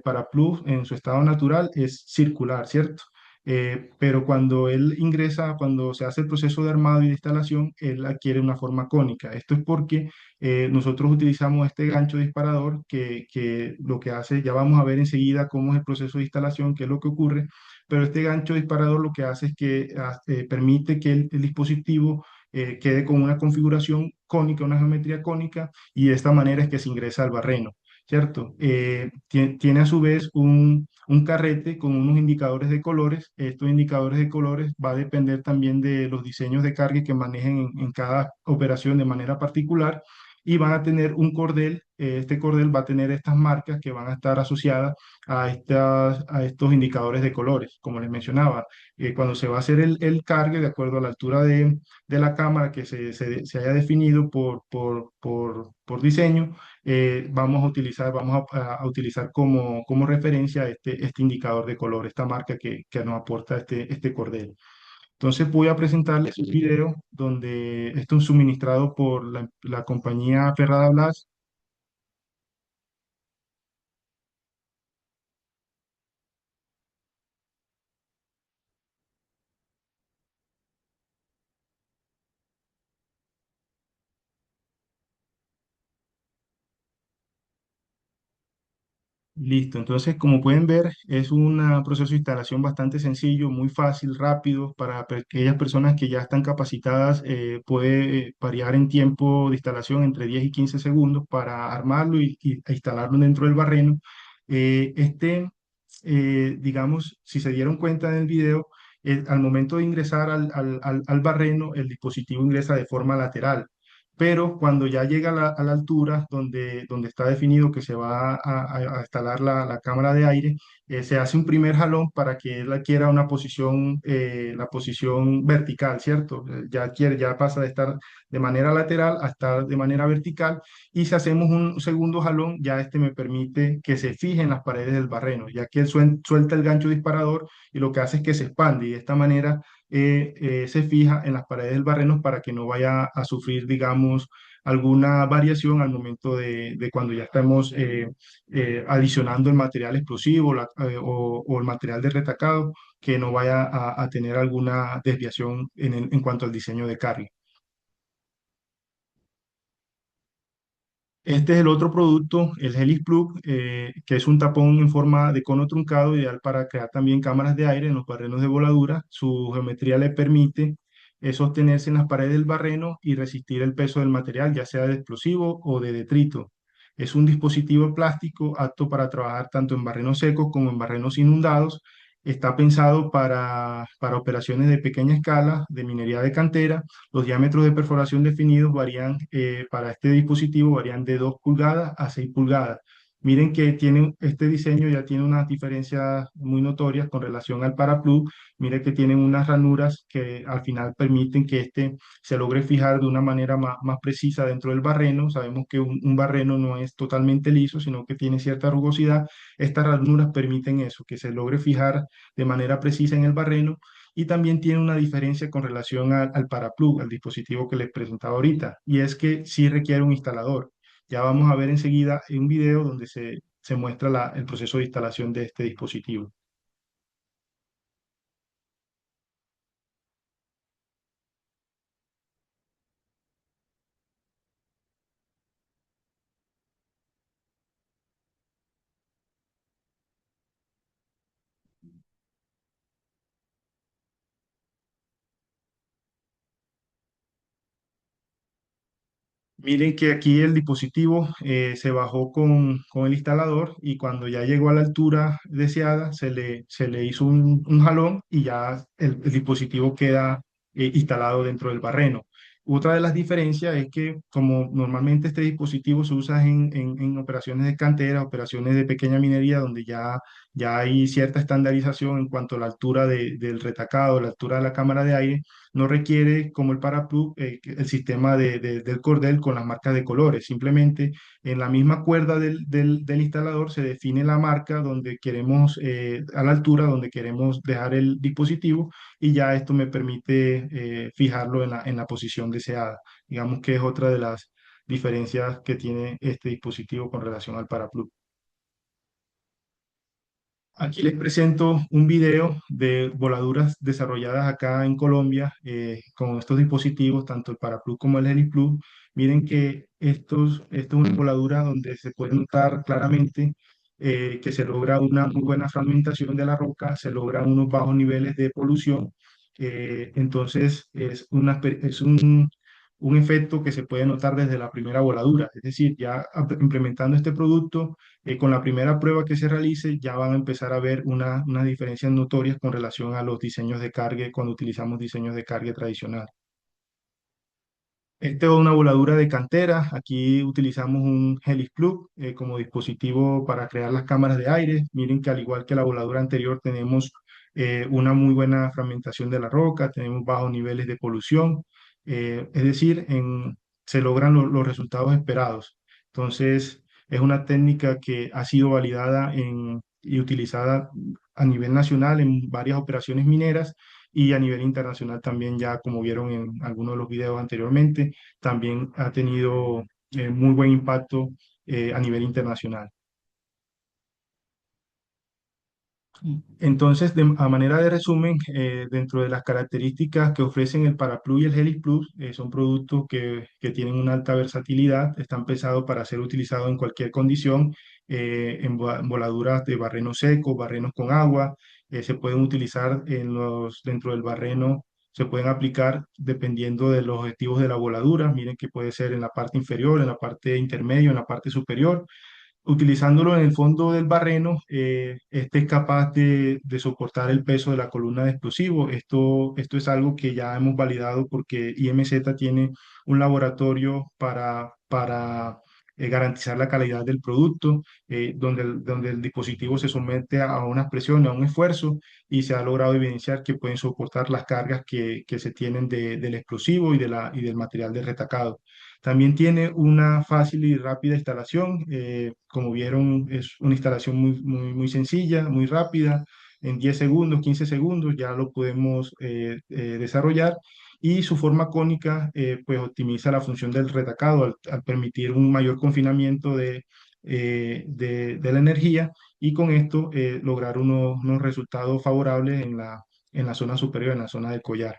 Paraplus en su estado natural es circular, ¿cierto? Pero cuando él ingresa, cuando se hace el proceso de armado y de instalación, él adquiere una forma cónica. Esto es porque nosotros utilizamos este gancho disparador que lo que hace, ya vamos a ver enseguida cómo es el proceso de instalación, qué es lo que ocurre, pero este gancho disparador lo que hace es que permite que el dispositivo quede con una configuración cónica, una geometría cónica, y de esta manera es que se ingresa al barreno, ¿cierto? Tiene a su vez un carrete con unos indicadores de colores. Estos indicadores de colores va a depender también de los diseños de carga que manejen en cada operación de manera particular. Y van a tener un cordel, este cordel va a tener estas marcas que van a estar asociadas a estos indicadores de colores, como les mencionaba. Cuando se va a hacer el cargue, de acuerdo a la altura de la cámara que se haya definido por diseño, vamos a utilizar como referencia este indicador de color, esta marca que nos aporta este cordel. Entonces voy a presentarles un video donde esto es suministrado por la compañía Ferrada Blas. Listo, entonces como pueden ver es un proceso de instalación bastante sencillo, muy fácil, rápido, para aquellas personas que ya están capacitadas, puede variar en tiempo de instalación entre 10 y 15 segundos para armarlo e instalarlo dentro del barreno. Digamos, si se dieron cuenta en el video, al momento de ingresar al barreno, el dispositivo ingresa de forma lateral, pero cuando ya llega a la altura donde está definido que se va a instalar la cámara de aire, se hace un primer jalón para que él adquiera una posición, la posición vertical, ¿cierto? Ya pasa de estar de manera lateral a estar de manera vertical, y si hacemos un segundo jalón, ya este me permite que se fije en las paredes del barreno, ya que él suelta el gancho disparador y lo que hace es que se expande, y de esta manera se fija en las paredes del barreno para que no vaya a sufrir, digamos, alguna variación al momento de cuando ya estamos adicionando el material explosivo o el material de retacado, que no vaya a tener alguna desviación en cuanto al diseño de carga. Este es el otro producto, el Helix Plug, que es un tapón en forma de cono truncado, ideal para crear también cámaras de aire en los barrenos de voladura. Su geometría le permite sostenerse en las paredes del barreno y resistir el peso del material, ya sea de explosivo o de detrito. Es un dispositivo plástico apto para trabajar tanto en barrenos secos como en barrenos inundados. Está pensado para operaciones de pequeña escala, de minería de cantera. Los diámetros de perforación definidos varían, para este dispositivo varían de 2 pulgadas a 6 pulgadas. Miren que este diseño ya tiene unas diferencias muy notorias con relación al Paraplug. Miren que tienen unas ranuras que al final permiten que este se logre fijar de una manera más precisa dentro del barreno. Sabemos que un barreno no es totalmente liso, sino que tiene cierta rugosidad. Estas ranuras permiten eso, que se logre fijar de manera precisa en el barreno, y también tiene una diferencia con relación al Paraplug, al dispositivo que les presentaba ahorita, y es que sí requiere un instalador. Ya vamos a ver enseguida un video donde se muestra el proceso de instalación de este dispositivo. Miren que aquí el dispositivo se bajó con el instalador, y cuando ya llegó a la altura deseada se le hizo un jalón y ya el dispositivo queda instalado dentro del barreno. Otra de las diferencias es que como normalmente este dispositivo se usa en operaciones de cantera, operaciones de pequeña minería, donde ya hay cierta estandarización en cuanto a la altura del retacado, la altura de la cámara de aire, no requiere, como el Paraplug, el sistema del cordel con las marcas de colores. Simplemente en la misma cuerda del instalador se define la marca donde queremos, a la altura donde queremos dejar el dispositivo, y ya esto me permite fijarlo en la posición deseada. Digamos que es otra de las diferencias que tiene este dispositivo con relación al Paraplug. Aquí les presento un video de voladuras desarrolladas acá en Colombia con estos dispositivos, tanto el Paraplug como el HeliPlug. Miren que esto es una voladura donde se puede notar claramente que se logra una muy buena fragmentación de la roca, se logran unos bajos niveles de polución. Entonces es un efecto que se puede notar desde la primera voladura. Es decir, ya implementando este producto, con la primera prueba que se realice, ya van a empezar a ver unas diferencias notorias con relación a los diseños de cargue cuando utilizamos diseños de cargue tradicional. Esta es una voladura de cantera. Aquí utilizamos un Helix Plug como dispositivo para crear las cámaras de aire. Miren que al igual que la voladura anterior tenemos una muy buena fragmentación de la roca, tenemos bajos niveles de polución, es decir, se logran los resultados esperados. Entonces, es una técnica que ha sido validada y utilizada a nivel nacional en varias operaciones mineras, y a nivel internacional también, ya como vieron en algunos de los videos anteriormente, también ha tenido muy buen impacto a nivel internacional. Entonces, a manera de resumen, dentro de las características que ofrecen el Paraplug y el Helix Plus, son productos que tienen una alta versatilidad, están pensados para ser utilizados en cualquier condición, en voladuras de barreno seco, barrenos con agua, se pueden utilizar dentro del barreno, se pueden aplicar dependiendo de los objetivos de la voladura. Miren que puede ser en la parte inferior, en la parte intermedia, en la parte superior. Utilizándolo en el fondo del barreno, este es capaz de soportar el peso de la columna de explosivos. Esto es algo que ya hemos validado porque IMZ tiene un laboratorio para garantizar la calidad del producto, donde el dispositivo se somete a unas presiones, a un esfuerzo, y se ha logrado evidenciar que pueden soportar las cargas que se tienen del explosivo y del material de retacado. También tiene una fácil y rápida instalación. Como vieron, es una instalación muy sencilla, muy rápida. En 10 segundos, 15 segundos ya lo podemos desarrollar. Y su forma cónica pues optimiza la función del retacado al permitir un mayor confinamiento de la energía, y con esto lograr unos resultados favorables en la zona superior, en la zona del collar.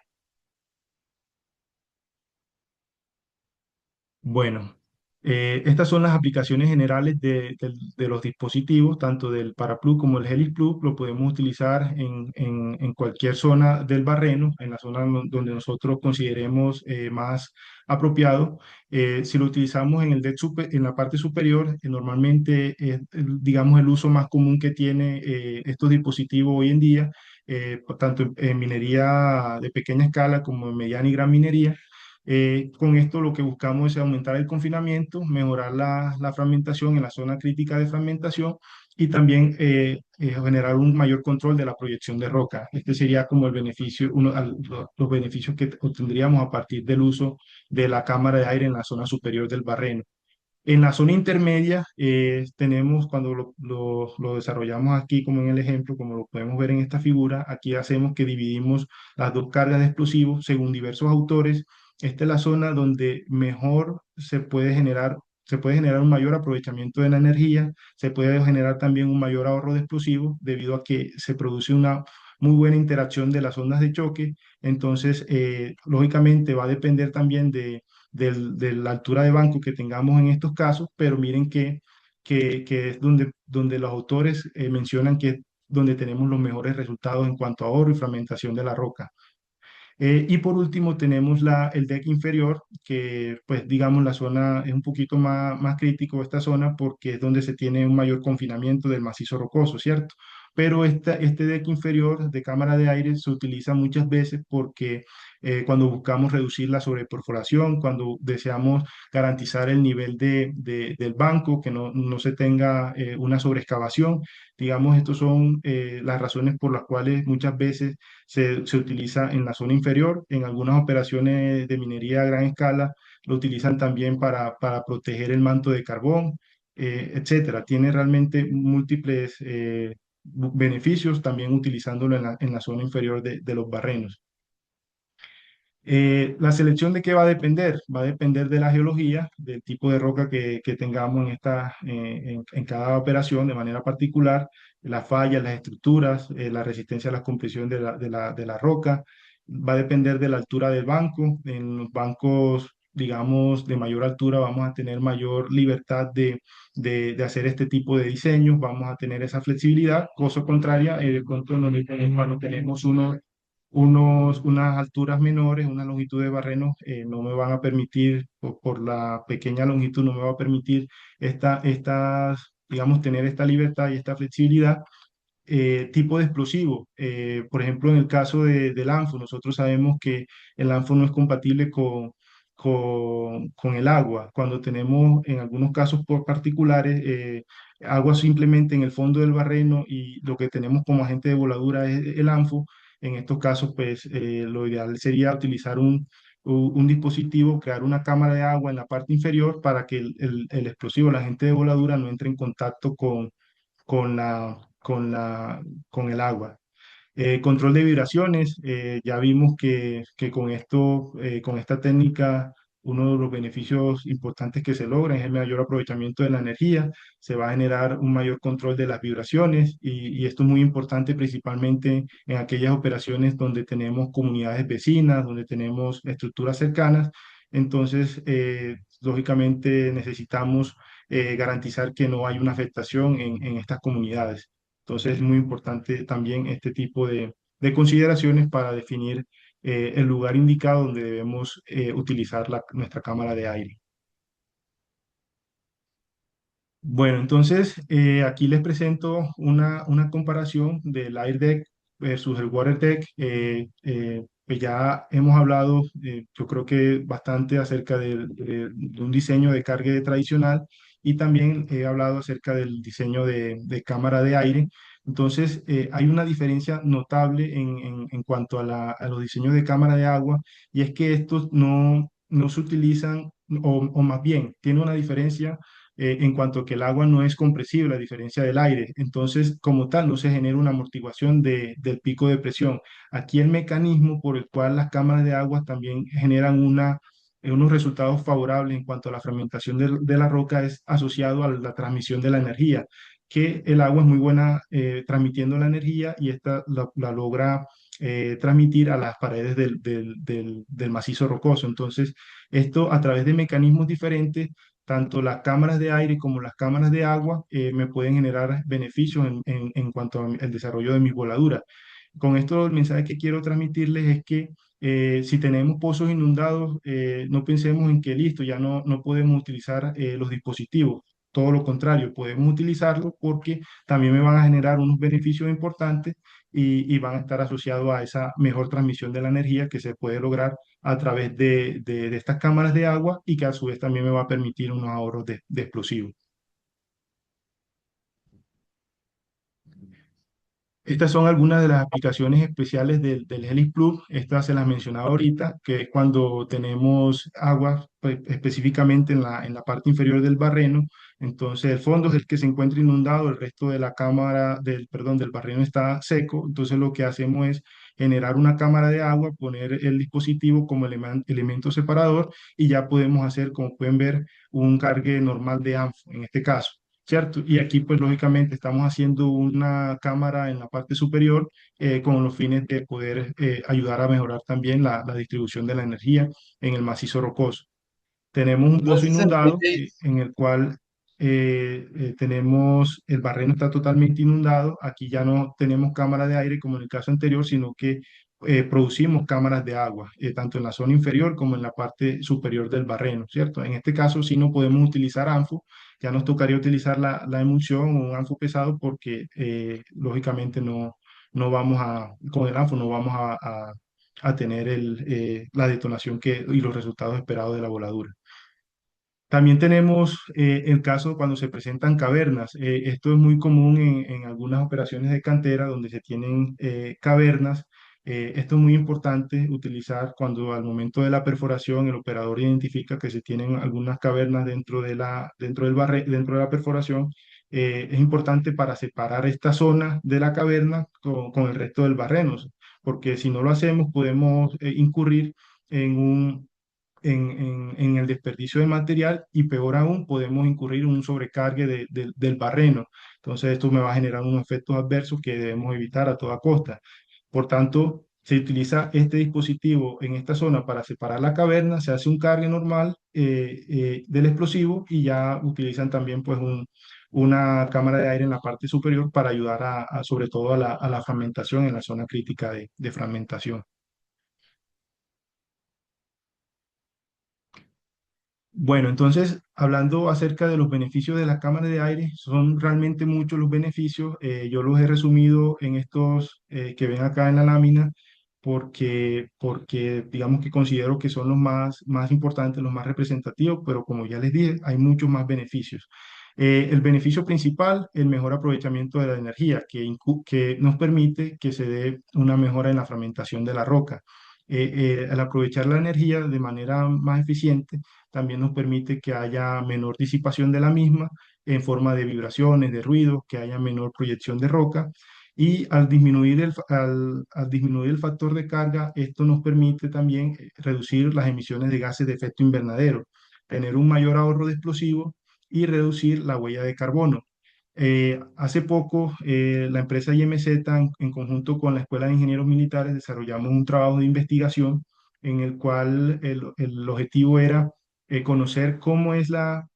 Bueno, estas son las aplicaciones generales de los dispositivos, tanto del Paraplug como el Helix Plug. Lo podemos utilizar en cualquier zona del barreno, en la zona donde nosotros consideremos más apropiado. Si lo utilizamos en en la parte superior, normalmente es, digamos, el uso más común que tiene estos dispositivos hoy en día, tanto en minería de pequeña escala como en mediana y gran minería. Con esto lo que buscamos es aumentar el confinamiento, mejorar la fragmentación en la zona crítica de fragmentación, y también generar un mayor control de la proyección de roca. Este sería como el beneficio, los beneficios que obtendríamos a partir del uso de la cámara de aire en la zona superior del barreno. En la zona intermedia tenemos, cuando lo desarrollamos aquí, como en el ejemplo, como lo podemos ver en esta figura, aquí hacemos que dividimos las dos cargas de explosivos según diversos autores. Esta es la zona donde mejor se puede generar un mayor aprovechamiento de la energía, se puede generar también un mayor ahorro de explosivos debido a que se produce una muy buena interacción de las ondas de choque. Entonces, lógicamente va a depender también de la altura de banco que tengamos en estos casos, pero miren que es donde los autores mencionan que es donde tenemos los mejores resultados en cuanto a ahorro y fragmentación de la roca. Y por último tenemos el deck inferior, que pues digamos la zona es un poquito más crítico esta zona porque es donde se tiene un mayor confinamiento del macizo rocoso, ¿cierto? pero este deck inferior de cámara de aire se utiliza muchas veces porque cuando buscamos reducir la sobreperforación, cuando deseamos garantizar el nivel del banco, que no se tenga una sobreexcavación. Digamos, estas son las razones por las cuales muchas veces se utiliza en la zona inferior. En algunas operaciones de minería a gran escala lo utilizan también para proteger el manto de carbón, etcétera. Tiene realmente múltiples beneficios también utilizándolo en la zona inferior de los barrenos. La selección de qué va a depender? Va a depender de la geología, del tipo de roca que tengamos en cada operación de manera particular, las fallas, las estructuras, la resistencia a la compresión de la roca. Va a depender de la altura del banco. En los bancos, digamos, de mayor altura vamos a tener mayor libertad de hacer este tipo de diseños, vamos a tener esa flexibilidad, cosa contraria, cuando tenemos unas alturas menores, una longitud de barrenos, no me van a permitir, por la pequeña longitud, no me va a permitir digamos, tener esta libertad y esta flexibilidad. Tipo de explosivo. Por ejemplo, en el caso del ANFO, nosotros sabemos que el ANFO no es compatible con el agua. Cuando tenemos, en algunos casos por particulares, agua simplemente en el fondo del barreno y lo que tenemos como agente de voladura es el ANFO, en estos casos, pues lo ideal sería utilizar un dispositivo, crear una cámara de agua en la parte inferior para que el explosivo, el agente de voladura, no entre en contacto con con el agua. Control de vibraciones, ya vimos que con esta técnica, uno de los beneficios importantes que se logran es el mayor aprovechamiento de la energía, se va a generar un mayor control de las vibraciones y esto es muy importante principalmente en aquellas operaciones donde tenemos comunidades vecinas, donde tenemos estructuras cercanas. Entonces, lógicamente necesitamos garantizar que no hay una afectación en estas comunidades. Entonces es muy importante también este tipo de consideraciones para definir el lugar indicado donde debemos utilizar nuestra cámara de aire. Bueno, entonces aquí les presento una comparación del Air Deck versus el Water Deck. Pues ya hemos hablado, yo creo que bastante acerca de un diseño de cargue tradicional y también he hablado acerca del diseño de cámara de aire. Entonces, hay una diferencia notable en cuanto a los diseños de cámara de agua y es que estos no se utilizan, o más bien, tiene una diferencia en cuanto a que el agua no es compresible a diferencia del aire. Entonces, como tal, no se genera una amortiguación del pico de presión. Aquí el mecanismo por el cual las cámaras de agua también generan unos resultados favorables en cuanto a la fragmentación de la roca es asociado a la transmisión de la energía, que el agua es muy buena transmitiendo la energía y esta la logra transmitir a las paredes del macizo rocoso. Entonces, esto a través de mecanismos diferentes, tanto las cámaras de aire como las cámaras de agua me pueden generar beneficios en cuanto al desarrollo de mis voladuras. Con esto el mensaje que quiero transmitirles es que si tenemos pozos inundados, no pensemos en que listo, ya no podemos utilizar los dispositivos. Todo lo contrario, podemos utilizarlos porque también me van a generar unos beneficios importantes y van a estar asociados a esa mejor transmisión de la energía que se puede lograr a través de estas cámaras de agua y que a su vez también me va a permitir unos ahorros de explosivos. Estas son algunas de las aplicaciones especiales del Helix Plus. Estas se las mencionaba ahorita, que es cuando tenemos agua pues, específicamente en la parte inferior del barreno. Entonces el fondo es el que se encuentra inundado, el resto de la cámara, del barreno está seco. Entonces lo que hacemos es generar una cámara de agua, poner el dispositivo como elemento separador y ya podemos hacer, como pueden ver, un cargue normal de ANFO en este caso. ¿Cierto? Y aquí, pues lógicamente, estamos haciendo una cámara en la parte superior con los fines de poder ayudar a mejorar también la distribución de la energía en el macizo rocoso. Tenemos un No pozo sé si se inundado entiende. en el cual tenemos, el barreno está totalmente inundado. Aquí ya no tenemos cámara de aire como en el caso anterior, sino que producimos cámaras de agua, tanto en la zona inferior como en la parte superior del barreno, ¿cierto? En este caso sí no podemos utilizar ANFO, ya nos tocaría utilizar la emulsión o un anfo pesado porque lógicamente no vamos con el anfo no vamos a tener la detonación y los resultados esperados de la voladura. También tenemos el caso cuando se presentan cavernas. Esto es muy común en algunas operaciones de cantera donde se tienen cavernas. Esto es muy importante utilizar cuando al momento de la perforación el operador identifica que se tienen algunas cavernas dentro de la perforación. Es importante para separar esta zona de la caverna con el resto del barreno, porque si no lo hacemos podemos incurrir en en el desperdicio de material y peor aún podemos incurrir en un sobrecargue del barreno. Entonces esto me va a generar unos efectos adversos que debemos evitar a toda costa. Por tanto, se utiliza este dispositivo en esta zona para separar la caverna, se hace un cargue normal del explosivo y ya utilizan también pues una cámara de aire en la parte superior para ayudar sobre todo a la fragmentación en la zona crítica de fragmentación. Bueno, entonces, hablando acerca de los beneficios de la cámara de aire, son realmente muchos los beneficios. Yo los he resumido en estos que ven acá en la lámina, porque digamos que considero que son los más importantes, los más representativos, pero como ya les dije, hay muchos más beneficios. El beneficio principal, el mejor aprovechamiento de la energía, que nos permite que se dé una mejora en la fragmentación de la roca. Al aprovechar la energía de manera más eficiente, también nos permite que haya menor disipación de la misma en forma de vibraciones, de ruidos, que haya menor proyección de roca. Y al disminuir el factor de carga, esto nos permite también reducir las emisiones de gases de efecto invernadero, tener un mayor ahorro de explosivos y reducir la huella de carbono. Hace poco, la empresa IMZ, en conjunto con la Escuela de Ingenieros Militares, desarrollamos un trabajo de investigación en el cual el objetivo era conocer cómo es la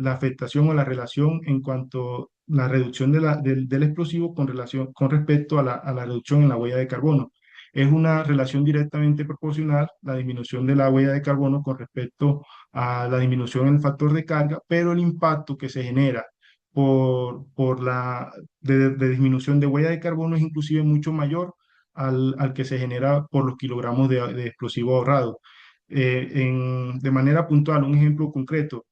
afectación o la relación en cuanto a la reducción del explosivo con respecto a la reducción en la huella de carbono. Es una relación directamente proporcional, la disminución de la huella de carbono con respecto a la disminución en el factor de carga, pero el impacto que se genera de disminución de huella de carbono es inclusive mucho mayor al que se genera por los kilogramos de explosivo ahorrado. De manera puntual, un ejemplo concreto,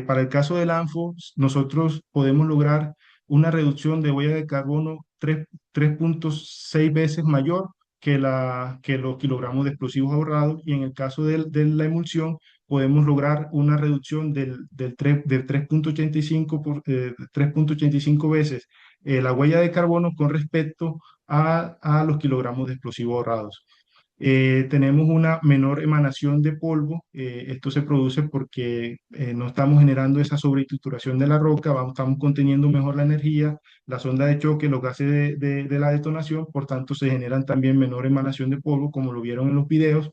para el caso del ANFO, nosotros podemos lograr una reducción de huella de carbono 3.6 veces mayor que los kilogramos de explosivos ahorrados, y en el caso de la emulsión podemos lograr una reducción del 3.85 veces la huella de carbono con respecto a los kilogramos de explosivos ahorrados. Tenemos una menor emanación de polvo. Esto se produce porque no estamos generando esa sobreestructuración de la roca, estamos conteniendo mejor la energía, la sonda de choque, los gases de la detonación, por tanto se generan también menor emanación de polvo, como lo vieron en los videos,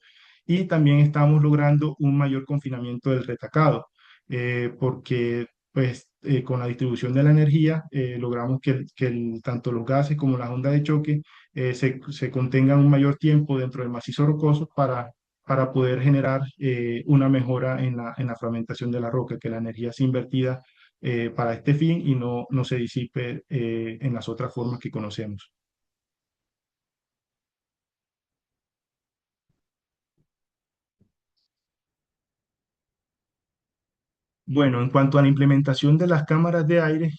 y también estamos logrando un mayor confinamiento del retacado, porque pues, con la distribución de la energía logramos que tanto los gases como la onda de choque se contengan un mayor tiempo dentro del macizo rocoso para poder generar una mejora en la fragmentación de la roca, que la energía sea invertida para este fin y no se disipe en las otras formas que conocemos. Bueno, en cuanto a la implementación de las cámaras de aire,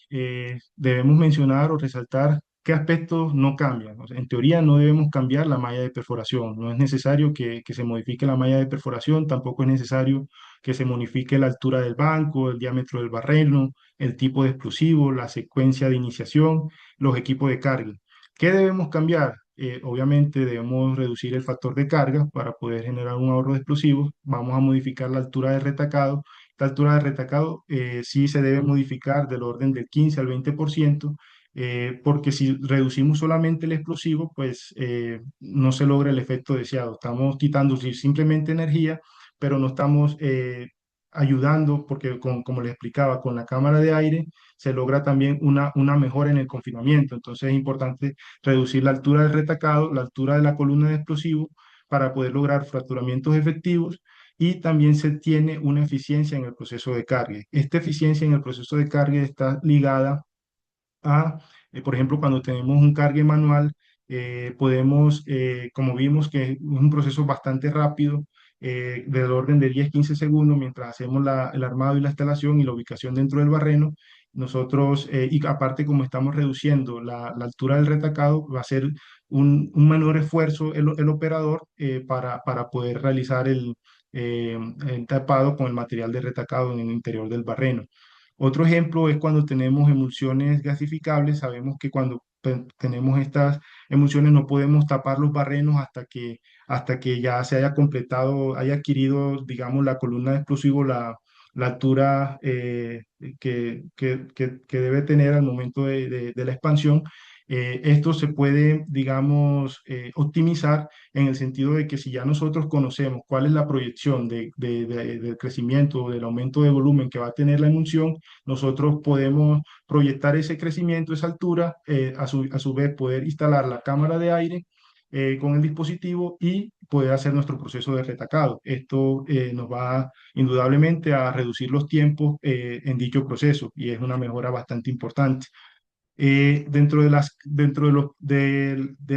debemos mencionar o resaltar qué aspectos no cambian. O sea, en teoría no debemos cambiar la malla de perforación, no es necesario que se modifique la malla de perforación, tampoco es necesario que se modifique la altura del banco, el diámetro del barreno, el tipo de explosivo, la secuencia de iniciación, los equipos de carga. ¿Qué debemos cambiar? Obviamente debemos reducir el factor de carga para poder generar un ahorro de explosivos. Vamos a modificar la altura de retacado. Esta altura de retacado sí se debe modificar del orden del 15 al 20%, porque si reducimos solamente el explosivo, pues no se logra el efecto deseado. Estamos quitando simplemente energía, pero no estamos ayudando, porque como les explicaba, con la cámara de aire se logra también una mejora en el confinamiento. Entonces es importante reducir la altura del retacado, la altura de la columna de explosivo, para poder lograr fracturamientos efectivos y también se tiene una eficiencia en el proceso de carga. Esta eficiencia en el proceso de carga está ligada a, por ejemplo, cuando tenemos un cargue manual, podemos, como vimos, que es un proceso bastante rápido, del orden de 10-15 segundos, mientras hacemos el armado y la instalación y la ubicación dentro del barreno. Nosotros, y aparte como estamos reduciendo la altura del retacado, va a ser un menor esfuerzo el operador para poder realizar el tapado con el material de retacado en el interior del barreno. Otro ejemplo es cuando tenemos emulsiones gasificables. Sabemos que cuando tenemos estas emulsiones no podemos tapar los barrenos hasta que ya se haya completado, haya adquirido, digamos, la columna de explosivo, la altura que debe tener al momento de la expansión. Esto se puede, digamos, optimizar en el sentido de que si ya nosotros conocemos cuál es la proyección del crecimiento o del aumento de volumen que va a tener la emulsión, nosotros podemos proyectar ese crecimiento, esa altura, a su vez poder instalar la cámara de aire con el dispositivo y poder hacer nuestro proceso de retacado. Esto nos va indudablemente a reducir los tiempos en dicho proceso y es una mejora bastante importante. Dentro de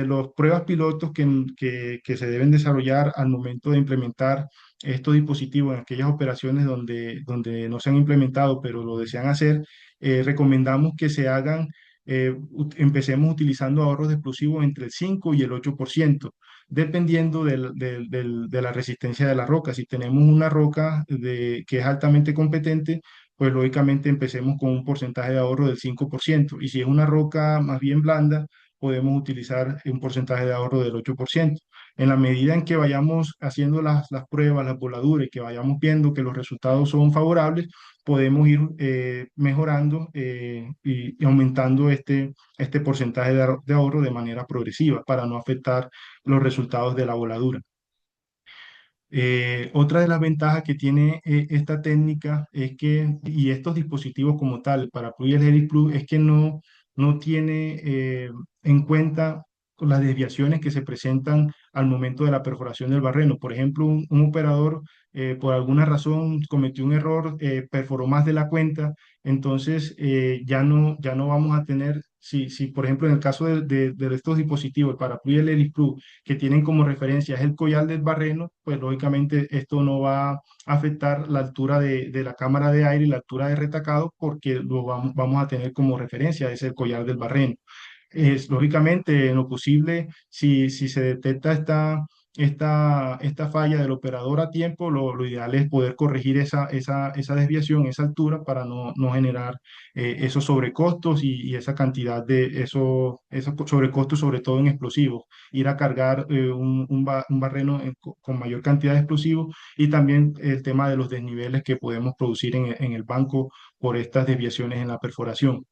los pruebas pilotos que se deben desarrollar al momento de implementar estos dispositivos en aquellas operaciones donde no se han implementado, pero lo desean hacer, recomendamos que se hagan, empecemos utilizando ahorros de explosivos entre el 5 y el 8%, dependiendo de la resistencia de la roca. Si tenemos una roca que es altamente competente, pues lógicamente empecemos con un porcentaje de ahorro del 5%. Y si es una roca más bien blanda, podemos utilizar un porcentaje de ahorro del 8%. En la medida en que vayamos haciendo las pruebas, las voladuras, y que vayamos viendo que los resultados son favorables, podemos ir mejorando y aumentando este porcentaje de ahorro de manera progresiva para no afectar los resultados de la voladura. Otra de las ventajas que tiene esta técnica es que, y estos dispositivos como tal, para Plug y el Helix Plus, es que no tiene en cuenta las desviaciones que se presentan al momento de la perforación del barreno. Por ejemplo, un operador por alguna razón cometió un error, perforó más de la cuenta, entonces ya no vamos a tener, si por ejemplo en el caso de estos dispositivos, para Plug y el Helix Plus, que tienen como referencia es el collar del barreno, pues lógicamente esto no va a afectar la altura de la cámara de aire y la altura de retacado porque vamos a tener como referencia ese collar del barreno. Es lógicamente en lo posible, si se detecta esta falla del operador a tiempo, lo ideal es poder corregir esa desviación, esa altura, para no generar esos sobrecostos y esa cantidad de esos sobrecostos, sobre todo en explosivos. Ir a cargar un barreno con mayor cantidad de explosivos, y también el tema de los desniveles que podemos producir en el banco por estas desviaciones en la perforación.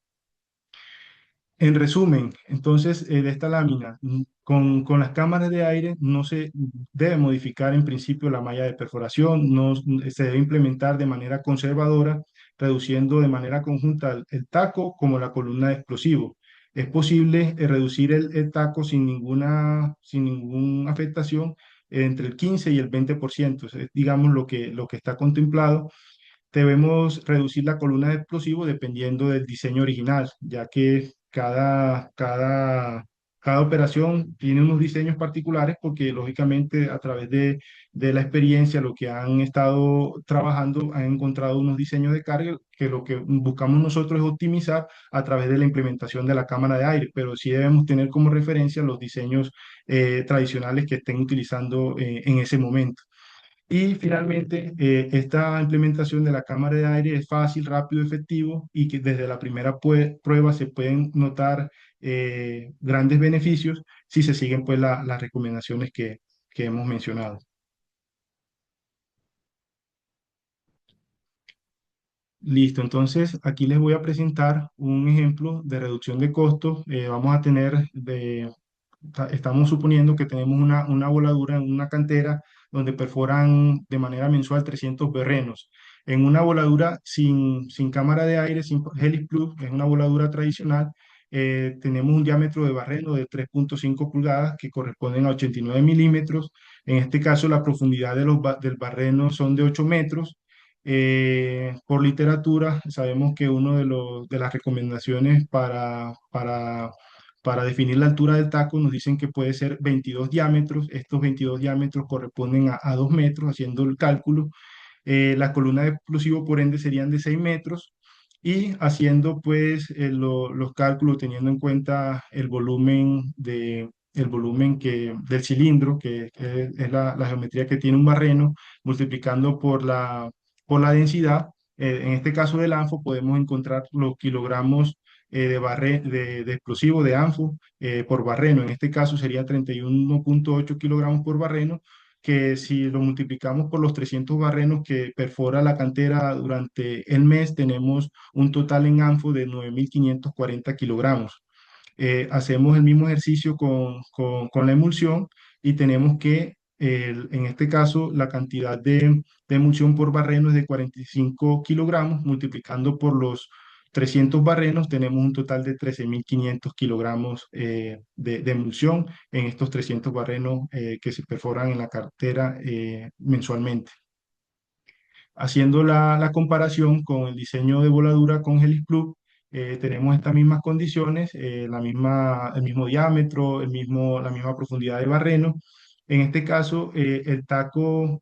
En resumen, entonces, de esta lámina, con las cámaras de aire no se debe modificar en principio la malla de perforación, no se debe implementar de manera conservadora, reduciendo de manera conjunta el taco como la columna de explosivo. Es posible reducir el taco sin ninguna afectación entre el 15 y el 20%, es, digamos, lo que está contemplado. Debemos reducir la columna de explosivo dependiendo del diseño original, ya que cada operación tiene unos diseños particulares, porque lógicamente a través de la experiencia, lo que han estado trabajando, han encontrado unos diseños de carga que lo que buscamos nosotros es optimizar a través de la implementación de la cámara de aire, pero sí debemos tener como referencia los diseños tradicionales que estén utilizando en ese momento. Y finalmente, esta implementación de la cámara de aire es fácil, rápido, efectivo, y que desde la primera prueba se pueden notar grandes beneficios si se siguen pues las recomendaciones que hemos mencionado. Listo, entonces aquí les voy a presentar un ejemplo de reducción de costos. Vamos a tener estamos suponiendo que tenemos una voladura en una cantera donde perforan de manera mensual 300 berrenos. En una voladura sin cámara de aire, sin Helix Plus, es una voladura tradicional, tenemos un diámetro de barreno de 3,5 pulgadas que corresponden a 89 milímetros. En este caso, la profundidad del barreno son de 8 metros. Por literatura, sabemos que de las recomendaciones para definir la altura del taco nos dicen que puede ser 22 diámetros. Estos 22 diámetros corresponden a 2 metros, haciendo el cálculo. La columna de explosivo, por ende, serían de 6 metros y haciendo pues los cálculos teniendo en cuenta del cilindro, que es la geometría que tiene un barreno, multiplicando por la densidad. En este caso del ANFO podemos encontrar los kilogramos de explosivo de ANFO por barreno. En este caso sería 31,8 kilogramos por barreno, que si lo multiplicamos por los 300 barrenos que perfora la cantera durante el mes, tenemos un total en ANFO de 9.540 kilogramos. Hacemos el mismo ejercicio con la emulsión y tenemos que, en este caso, la cantidad de emulsión por barreno es de 45 kilogramos, multiplicando por los 300 barrenos, tenemos un total de 13.500 kilogramos de emulsión en estos 300 barrenos que se perforan en la cartera mensualmente. Haciendo la comparación con el diseño de voladura con Helix Club, tenemos estas mismas condiciones, el mismo diámetro, la misma profundidad de barreno. En este caso, el taco,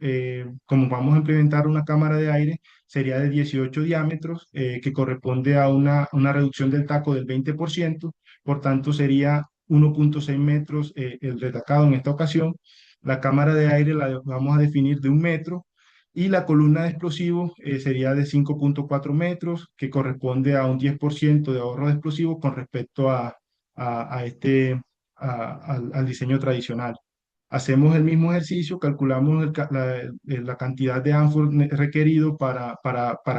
como vamos a implementar una cámara de aire, sería de 18 diámetros, que corresponde a una reducción del taco del 20%. Por tanto, sería 1,6 metros el retacado en esta ocasión. La cámara de aire la vamos a definir de 1 metro y la columna de explosivos sería de 5,4 metros, que corresponde a un 10% de ahorro de explosivos con respecto al diseño tradicional. Hacemos el mismo ejercicio, calculamos la cantidad de ánfor requerido para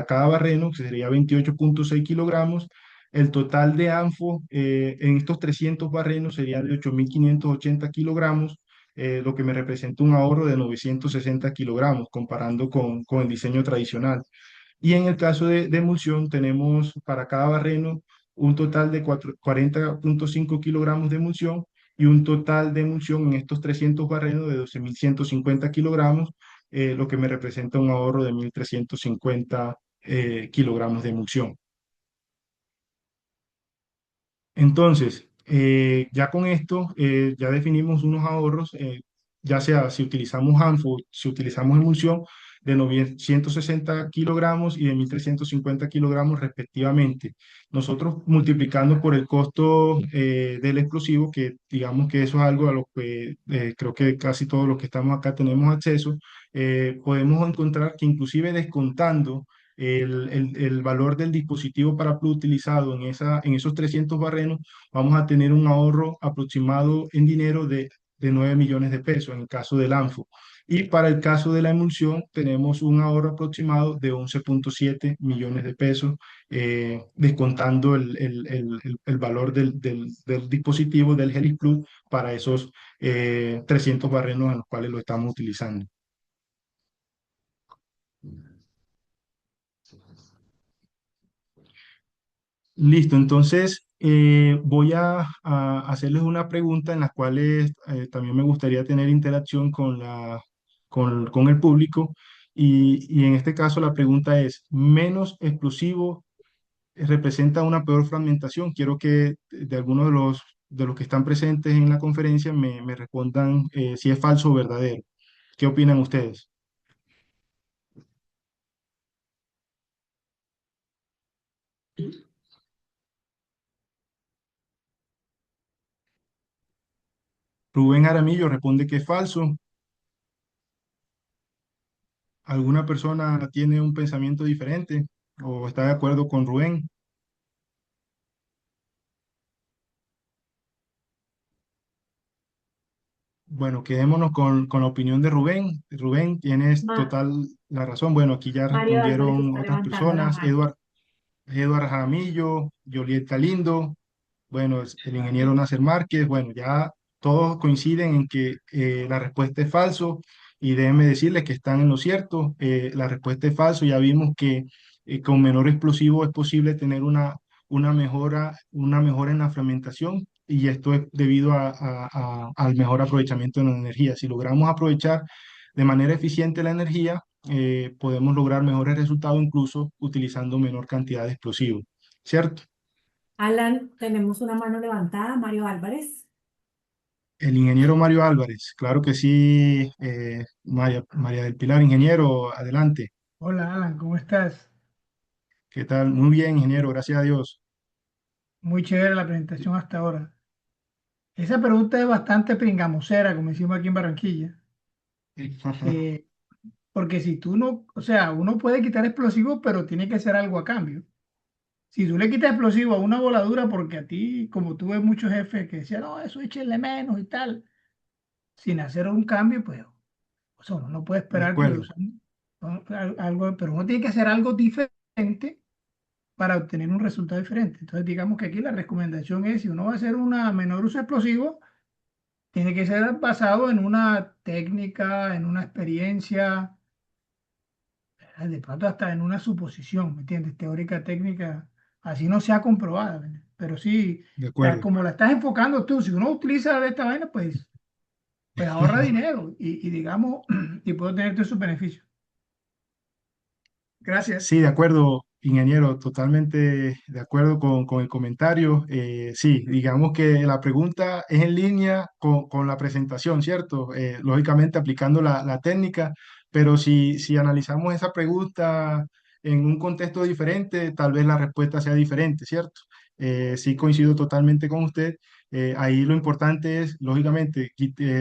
cada barreno, que sería 28,6 kilogramos. El total de ANFO en estos 300 barrenos sería de 8.580 kilogramos, lo que me representa un ahorro de 960 kilogramos comparando con el diseño tradicional. Y en el caso de emulsión, tenemos para cada barreno un total de 40,5 kilogramos de emulsión y un total de emulsión en estos 300 barrenos de 12.150 kilogramos, lo que me representa un ahorro de 1.350 kilogramos de emulsión. Entonces, ya con esto, ya definimos unos ahorros, ya sea si utilizamos ANFO, si utilizamos emulsión, de 960 kilogramos y de 1.350 kilogramos respectivamente. Nosotros multiplicando por el costo del explosivo, que digamos que eso es algo a lo que creo que casi todos los que estamos acá tenemos acceso, podemos encontrar que inclusive descontando el valor del dispositivo para Plus utilizado en esos 300 barrenos, vamos a tener un ahorro aproximado en dinero de 9 millones de pesos en el caso del ANFO. Y para el caso de la emulsión, tenemos un ahorro aproximado de 11,7 millones de pesos, descontando el valor del dispositivo del Helix Plus para esos 300 barrenos en los cuales lo estamos utilizando. Listo, entonces voy a hacerles una pregunta en las cuales también me gustaría tener interacción con el público y en este caso la pregunta es, ¿menos explosivo representa una peor fragmentación? Quiero que de algunos de los que están presentes en la conferencia me respondan si es falso o verdadero. ¿Qué opinan ustedes? Rubén Aramillo responde que es falso. ¿Alguna persona tiene un pensamiento diferente o está de acuerdo con Rubén? Bueno, quedémonos con la opinión de Rubén. Rubén, tienes total la razón. Bueno, aquí ya Mario Álvarez respondieron está otras levantando la personas. mano. Eduard Jaramillo, Joliet Galindo, bueno, el ingeniero Nasser Márquez. Bueno, ya todos coinciden en que la respuesta es falso y déjenme decirles que están en lo cierto. La respuesta es falso. Ya vimos que con menor explosivo es posible tener una mejora en la fragmentación y esto es debido al mejor aprovechamiento de la energía. Si logramos aprovechar de manera eficiente la energía, podemos lograr mejores resultados incluso utilizando menor cantidad de explosivos, ¿cierto? Alan, tenemos una mano levantada, Mario Álvarez. El ingeniero Mario Álvarez, claro que sí, María del Pilar, ingeniero, adelante. Hola Alan, ¿cómo estás? ¿Qué tal? Muy bien, ingeniero, gracias a Dios. Muy chévere la presentación hasta ahora. Esa pregunta es bastante pringamosera, como decimos aquí en Barranquilla. Eh, Porque si tú no, o sea, uno puede quitar explosivos, pero tiene que hacer algo a cambio. Si tú le quitas explosivo a una voladura, porque a ti, como tú ves muchos jefes que decían, no, eso échenle menos y tal, sin hacer un cambio, pues, o sea, uno no puede De esperar que acuerdo, los, algo, pero uno tiene que hacer algo diferente para obtener un resultado diferente. Entonces, digamos que aquí la recomendación es, si uno va a hacer una menor uso explosivo, tiene que ser basado en una técnica, en una experiencia, de pronto hasta en una suposición, ¿me entiendes? Teórica, técnica, así no sea comprobada, ¿me entiendes? Pero sí, de acuerdo. como la estás enfocando tú, si uno utiliza esta vaina, pues ahorra dinero y digamos, y puede tener todos sus beneficios. Gracias. Sí, de acuerdo, ingeniero, totalmente de acuerdo con el comentario. Sí, digamos que la pregunta es en línea con la presentación, ¿cierto? Lógicamente aplicando la técnica, pero si analizamos esa pregunta en un contexto diferente, tal vez la respuesta sea diferente, ¿cierto? Sí, coincido totalmente con usted. Ahí lo importante es, lógicamente,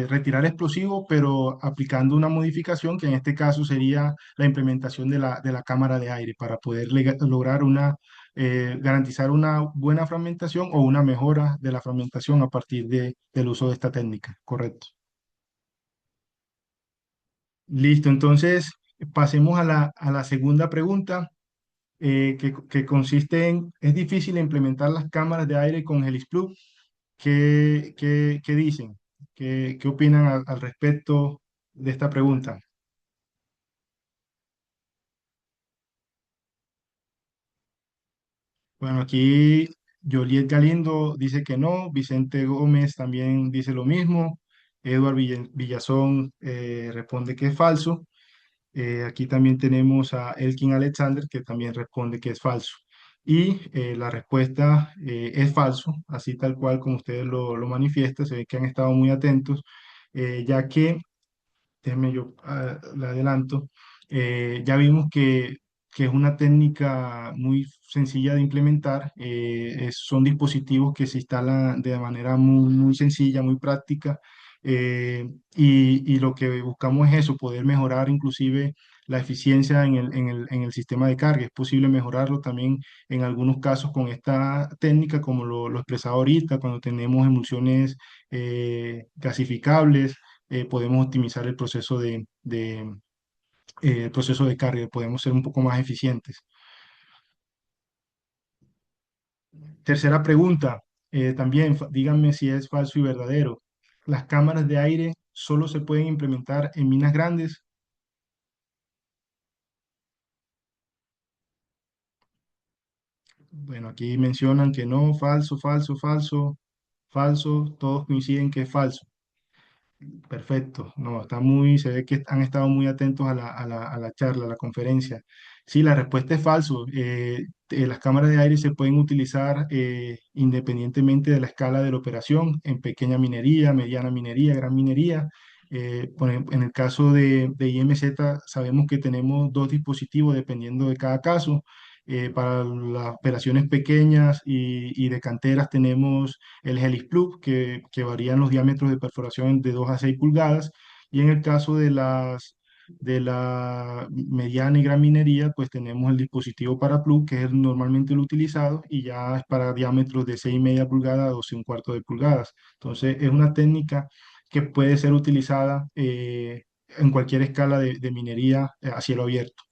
retirar explosivos, pero aplicando una modificación que en este caso sería la implementación de la cámara de aire para poder lograr garantizar una buena fragmentación o una mejora de la fragmentación a partir del uso de esta técnica. Correcto. Listo, entonces pasemos a la segunda pregunta, que consiste en, ¿es difícil implementar las cámaras de aire con Helixplug? ¿Qué dicen? ¿Qué opinan al respecto de esta pregunta? Bueno, aquí Joliet Galindo dice que no, Vicente Gómez también dice lo mismo, Eduard Villazón responde que es falso. Aquí también tenemos a Elkin Alexander que también responde que es falso. Y la respuesta es falso, así tal cual como ustedes lo manifiestan, se ve que han estado muy atentos, ya que déjeme yo le adelanto. Ya vimos que es una técnica muy sencilla de implementar. Son dispositivos que se instalan de manera muy, muy sencilla, muy práctica. Y lo que buscamos es eso, poder mejorar inclusive la eficiencia en el sistema de carga. Es posible mejorarlo también en algunos casos con esta técnica, como lo expresaba ahorita, cuando tenemos emulsiones gasificables, podemos optimizar el proceso de carga, podemos ser un poco más eficientes. Tercera pregunta, también díganme si es falso y verdadero. ¿Las cámaras de aire solo se pueden implementar en minas grandes? Bueno, aquí mencionan que no, falso, falso, falso, falso, todos coinciden que es falso. Perfecto, no, se ve que han estado muy atentos a la charla, a la conferencia. Sí, la respuesta es falso. Las cámaras de aire se pueden utilizar independientemente de la escala de la operación, en pequeña minería, mediana minería, gran minería. En el caso de IMZ, sabemos que tenemos dos dispositivos dependiendo de cada caso. Para las operaciones pequeñas y de canteras tenemos el Helix que varían los diámetros de perforación de 2 a 6 pulgadas, y en el caso de la mediana y gran minería, pues tenemos el dispositivo para plug, que es normalmente el utilizado, y ya es para diámetros de 6,5 pulgadas a 12,25 de pulgadas. Entonces, es una técnica que puede ser utilizada en cualquier escala de minería a cielo abierto.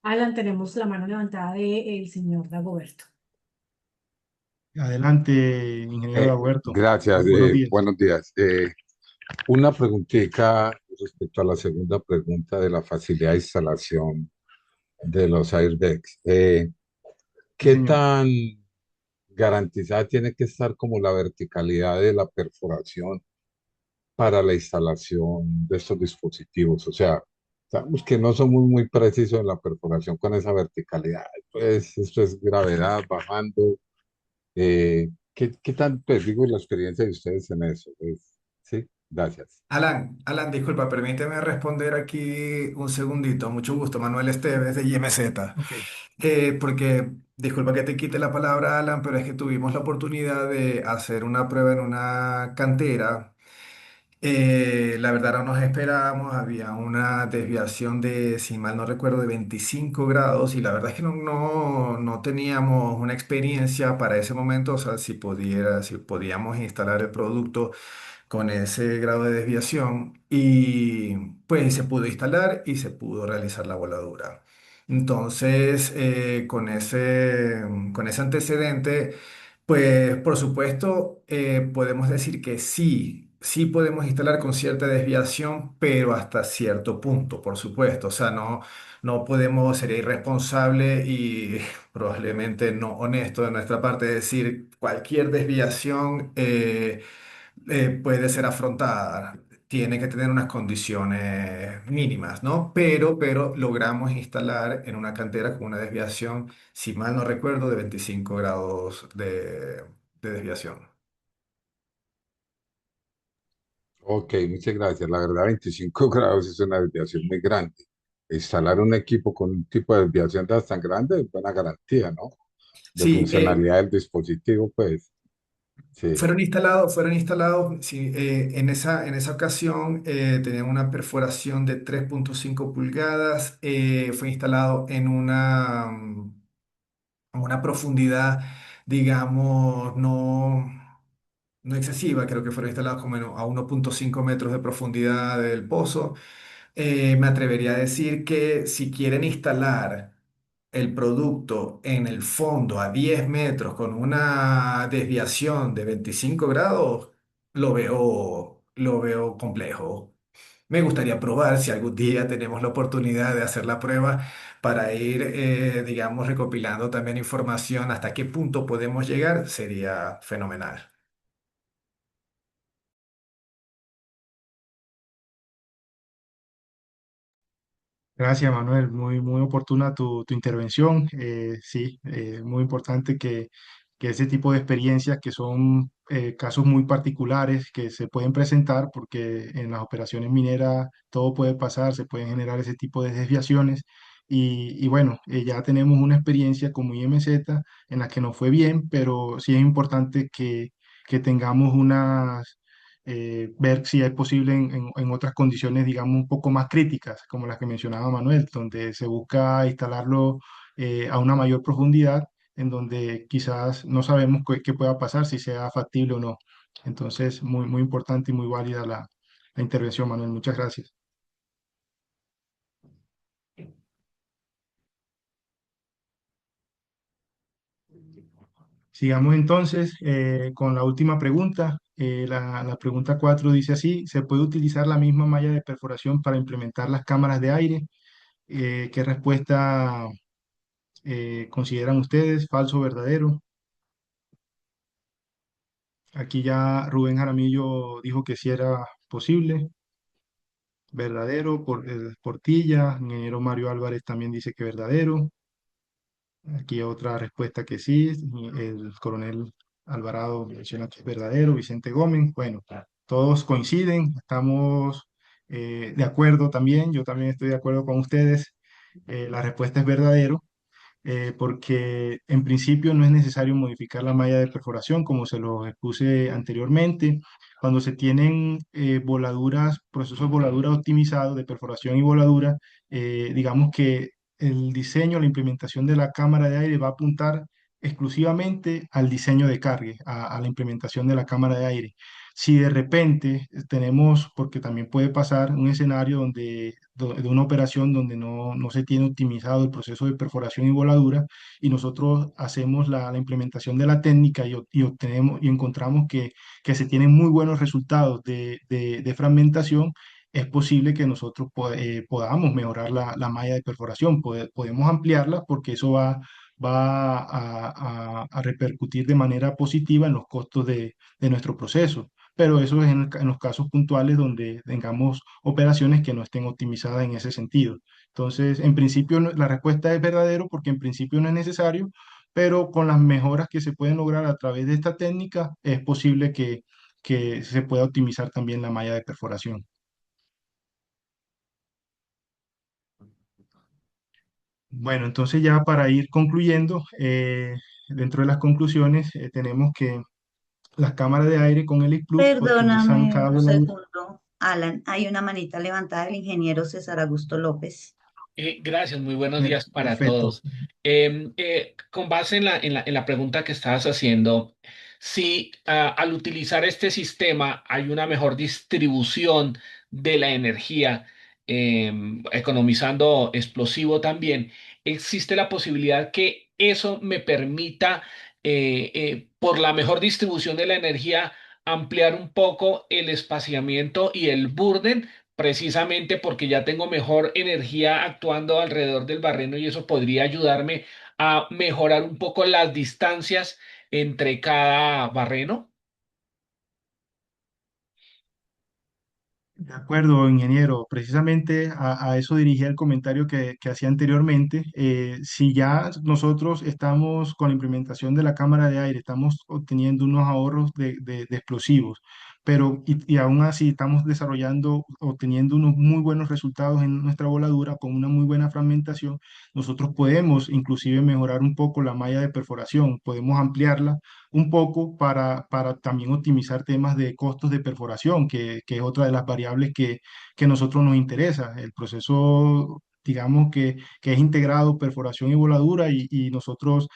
Alan, tenemos la mano levantada del señor Dagoberto. Adelante, ingeniero Dagoberto. Gracias, Buenos días. buenos días. Una preguntita respecto a la segunda pregunta de la facilidad de instalación de los airbags. Sí, ¿qué señor. tan garantizada tiene que estar como la verticalidad de la perforación para la instalación de estos dispositivos? O sea, sabemos que no somos muy precisos en la perforación con esa verticalidad. Pues esto es gravedad bajando. ¿Qué tan, pues digo, la experiencia de ustedes en eso? Pues, sí, gracias. Alan, disculpa, permíteme responder aquí un segundito. Mucho gusto, Manuel Esteves de IMZ. Ok. Porque, disculpa que te quite la palabra, Alan, pero es que tuvimos la oportunidad de hacer una prueba en una cantera. La verdad no nos esperábamos, había una desviación de, si mal no recuerdo, de 25 grados y la verdad es que no teníamos una experiencia para ese momento, o sea, si podíamos instalar el producto con ese grado de desviación y pues se pudo instalar y se pudo realizar la voladura. Entonces, con ese antecedente, pues por supuesto podemos decir que sí podemos instalar con cierta desviación, pero hasta cierto punto, por supuesto. O sea, no podemos, sería irresponsable y probablemente no honesto de nuestra parte decir cualquier desviación. Puede ser afrontada. Tiene que tener unas condiciones mínimas, ¿no? Pero logramos instalar en una cantera con una desviación, si mal no recuerdo, de 25 grados de desviación. Ok, muchas gracias. La verdad, 25 grados es una desviación muy grande. Instalar un equipo con un tipo de desviación tan grande es buena garantía, ¿no? De Sí, funcionalidad del dispositivo, pues sí. fueron instalados, sí, en esa ocasión tenían una perforación de 3,5 pulgadas, fue instalado en una profundidad, digamos, no excesiva, creo que fueron instalados como a 1,5 metros de profundidad del pozo. Me atrevería a decir que si quieren instalar el producto en el fondo a 10 metros con una desviación de 25 grados, lo veo complejo. Me gustaría probar si algún día tenemos la oportunidad de hacer la prueba para ir, digamos, recopilando también información hasta qué punto podemos llegar, sería fenomenal. Gracias, Manuel. Muy, muy oportuna tu intervención. Sí, muy importante que ese tipo de experiencias, que son casos muy particulares que se pueden presentar, porque en las operaciones mineras todo puede pasar, se pueden generar ese tipo de desviaciones. Y bueno, ya tenemos una experiencia como IMZ en la que nos fue bien, pero sí es importante que tengamos ver si es posible en otras condiciones, digamos, un poco más críticas, como las que mencionaba Manuel, donde se busca instalarlo a una mayor profundidad, en donde quizás no sabemos qué pueda pasar, si sea factible o no. Entonces, muy, muy importante y muy válida la intervención, Manuel. Muchas gracias. Sigamos entonces con la última pregunta. La pregunta 4 dice así: ¿se puede utilizar la misma malla de perforación para implementar las cámaras de aire? ¿Qué respuesta consideran ustedes? ¿Falso o verdadero? Aquí ya Rubén Jaramillo dijo que sí era posible. Verdadero. Portilla. Ingeniero Mario Álvarez también dice que verdadero. Aquí otra respuesta que sí. El coronel Alvarado menciona que es verdadero. Vicente Gómez. Bueno, todos coinciden. Estamos de acuerdo también. Yo también estoy de acuerdo con ustedes. La respuesta es verdadero. Porque en principio no es necesario modificar la malla de perforación, como se lo expuse anteriormente. Cuando se tienen voladuras, procesos de voladura optimizados de perforación y voladura, digamos que el diseño, la implementación de la cámara de aire va a apuntar exclusivamente al diseño de cargue, a la implementación de la cámara de aire. Si de repente tenemos, porque también puede pasar, un escenario de una operación donde no se tiene optimizado el proceso de perforación y voladura y nosotros hacemos la implementación de la técnica y obtenemos y encontramos que se tienen muy buenos resultados de fragmentación, es posible que nosotros podamos mejorar la malla de perforación. Podemos ampliarla porque eso va a repercutir de manera positiva en los costos de nuestro proceso. Pero eso es en los casos puntuales donde tengamos operaciones que no estén optimizadas en ese sentido. Entonces, en principio, la respuesta es verdadero porque en principio no es necesario, pero con las mejoras que se pueden lograr a través de esta técnica, es posible que se pueda optimizar también la malla de perforación. Bueno, entonces ya para ir concluyendo, dentro de las conclusiones, tenemos que las cámaras de aire con Helix Plus optimizan Perdóname cada un voladura. segundo, Alan. Hay una manita levantada del ingeniero César Augusto López. Gracias, muy buenos días para Perfecto. todos. Con base en la pregunta que estabas haciendo, si al utilizar este sistema hay una mejor distribución de la energía, economizando explosivo también, existe la posibilidad que eso me permita, por la mejor distribución de la energía, ampliar un poco el espaciamiento y el burden precisamente porque ya tengo mejor energía actuando alrededor del barreno y eso podría ayudarme a mejorar un poco las distancias entre cada barreno. De acuerdo, ingeniero. Precisamente a eso dirigía el comentario que hacía anteriormente. Si ya nosotros estamos con la implementación de la cámara de aire, estamos obteniendo unos ahorros de explosivos, pero y aún así estamos desarrollando, obteniendo unos muy buenos resultados en nuestra voladura con una muy buena fragmentación, nosotros podemos inclusive mejorar un poco la malla de perforación, podemos ampliarla un poco para también optimizar temas de costos de perforación, que es otra de las variables que a nosotros nos interesa. El proceso, digamos que es integrado perforación y voladura y nosotros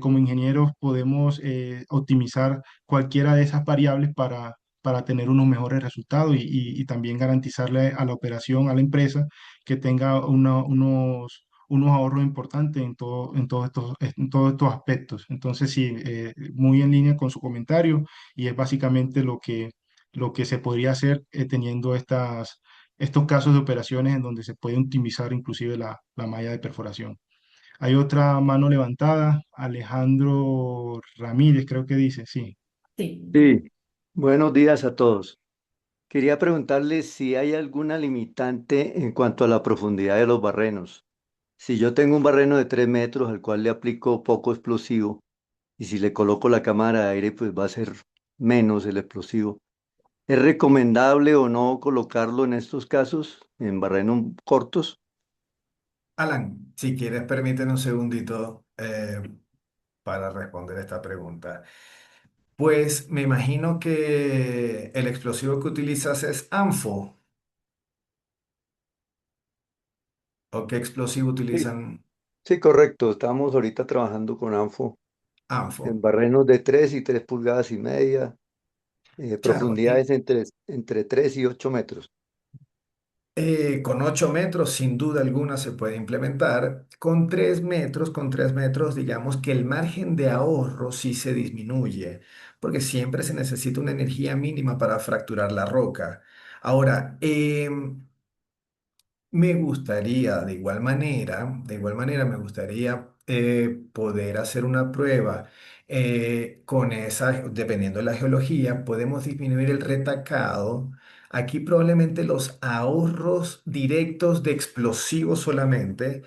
como ingenieros podemos optimizar cualquiera de esas variables para tener unos mejores resultados y también garantizarle a la operación, a la empresa, que tenga unos ahorros importantes en todos estos aspectos. Entonces, sí, muy en línea con su comentario y es básicamente lo que se podría hacer teniendo estos casos de operaciones en donde se puede optimizar inclusive la malla de perforación. Hay otra mano levantada, Alejandro Ramírez, creo que dice, sí. Sí. Sí, buenos días a todos. Quería preguntarles si hay alguna limitante en cuanto a la profundidad de los barrenos. Si yo tengo un barreno de 3 metros al cual le aplico poco explosivo y si le coloco la cámara de aire, pues va a ser menos el explosivo. ¿Es recomendable o no colocarlo en estos casos, en barrenos cortos? Alan, si quieres, permíteme un segundito para responder esta pregunta. Pues me imagino que el explosivo que utilizas es ANFO. ¿O qué explosivo Sí, utilizan? sí, correcto. Estamos ahorita trabajando con ANFO en ANFO. barrenos de 3 y 3,5 pulgadas, Claro, y profundidades entre 3 y 8 metros. con 8 metros, sin duda alguna, se puede implementar. Con 3 metros, digamos que el margen de ahorro sí se disminuye, porque siempre se necesita una energía mínima para fracturar la roca. Ahora, me gustaría, de igual manera, me gustaría poder hacer una prueba con esa, dependiendo de la geología, podemos disminuir el retacado. Aquí probablemente los ahorros directos de explosivos solamente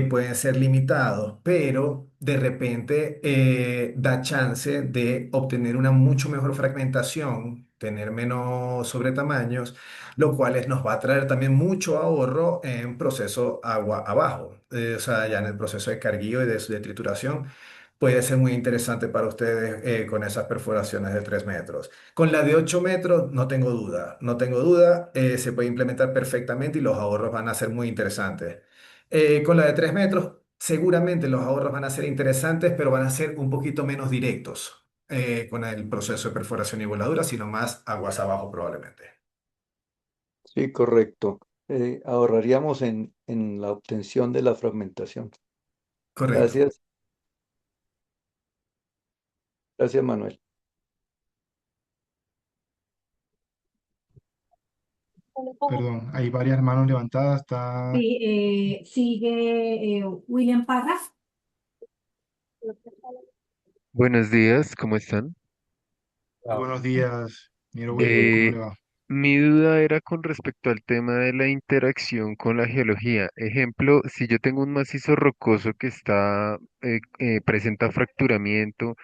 pueden ser limitados, pero de repente da chance de obtener una mucho mejor fragmentación, tener menos sobretamaños, lo cual nos va a traer también mucho ahorro en proceso agua abajo. O sea, ya en el proceso de carguillo y de trituración puede ser muy interesante para ustedes con esas perforaciones de 3 metros. Con la de 8 metros, no tengo duda, no tengo duda, se puede implementar perfectamente y los ahorros van a ser muy interesantes. Con la de 3 metros, seguramente los ahorros van a ser interesantes, pero van a ser un poquito menos directos con el proceso de perforación y voladura, sino más aguas abajo probablemente. Sí, correcto. Ahorraríamos en la obtención de la fragmentación. Correcto. Gracias, gracias, Manuel. Perdón, hay varias manos levantadas. Está Sí, sigue William Parras. Buenos días, ¿cómo están? Muy buenos días, ingeniero William, ¿cómo Eh, le va? Mi duda era con respecto al tema de la interacción con la geología. Ejemplo, si yo tengo un macizo rocoso que presenta fracturamiento,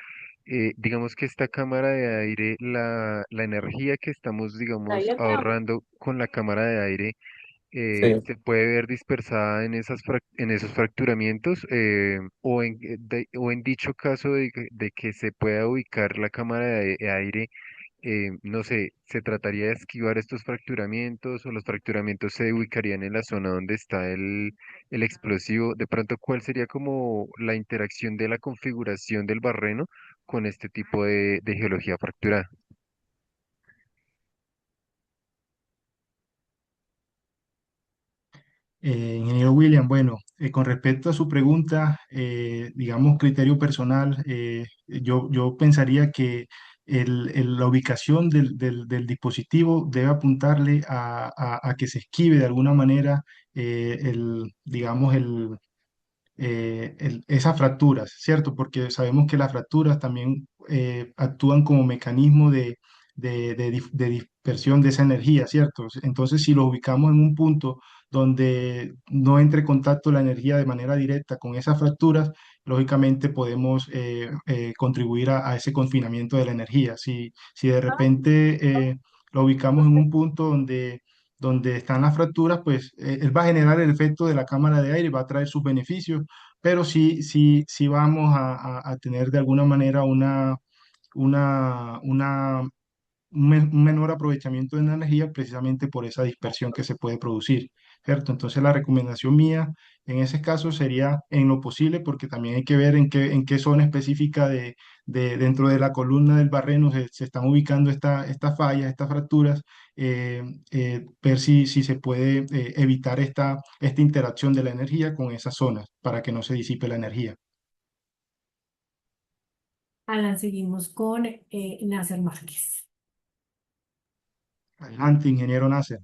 digamos que esta cámara de aire, la energía que estamos, digamos, ahorrando con la cámara de aire, Sí. se puede ver dispersada en en esos fracturamientos, o en dicho caso de que se pueda ubicar la cámara de aire, no sé, ¿se trataría de esquivar estos fracturamientos o los fracturamientos se ubicarían en la zona donde está el explosivo? De pronto, ¿cuál sería como la interacción de la configuración del barreno con este tipo de geología fracturada? Ingeniero William, bueno, con respecto a su pregunta, digamos, criterio personal, yo pensaría que la ubicación del dispositivo debe apuntarle a que se esquive de alguna manera, digamos, esas fracturas, ¿cierto? Porque sabemos que las fracturas también actúan como mecanismo de dispersión de esa energía, ¿cierto? Entonces, si los ubicamos en un punto donde no entre en contacto la energía de manera directa con esas fracturas, lógicamente podemos contribuir a ese confinamiento de la energía. Si de repente lo ubicamos en un punto donde están las fracturas, pues él va a generar el efecto de la cámara de aire, va a traer sus beneficios, pero sí vamos a tener de alguna manera una un menor aprovechamiento de la energía precisamente por esa dispersión que se puede producir, ¿cierto? Entonces la recomendación mía en ese caso sería en lo posible, porque también hay que ver en qué zona específica dentro de la columna del barreno se están ubicando estas fallas, estas fracturas, ver si se puede evitar esta interacción de la energía con esas zonas para que no se disipe la energía. Alan, seguimos con Nasser Márquez. Adelante, ingeniero Nasser.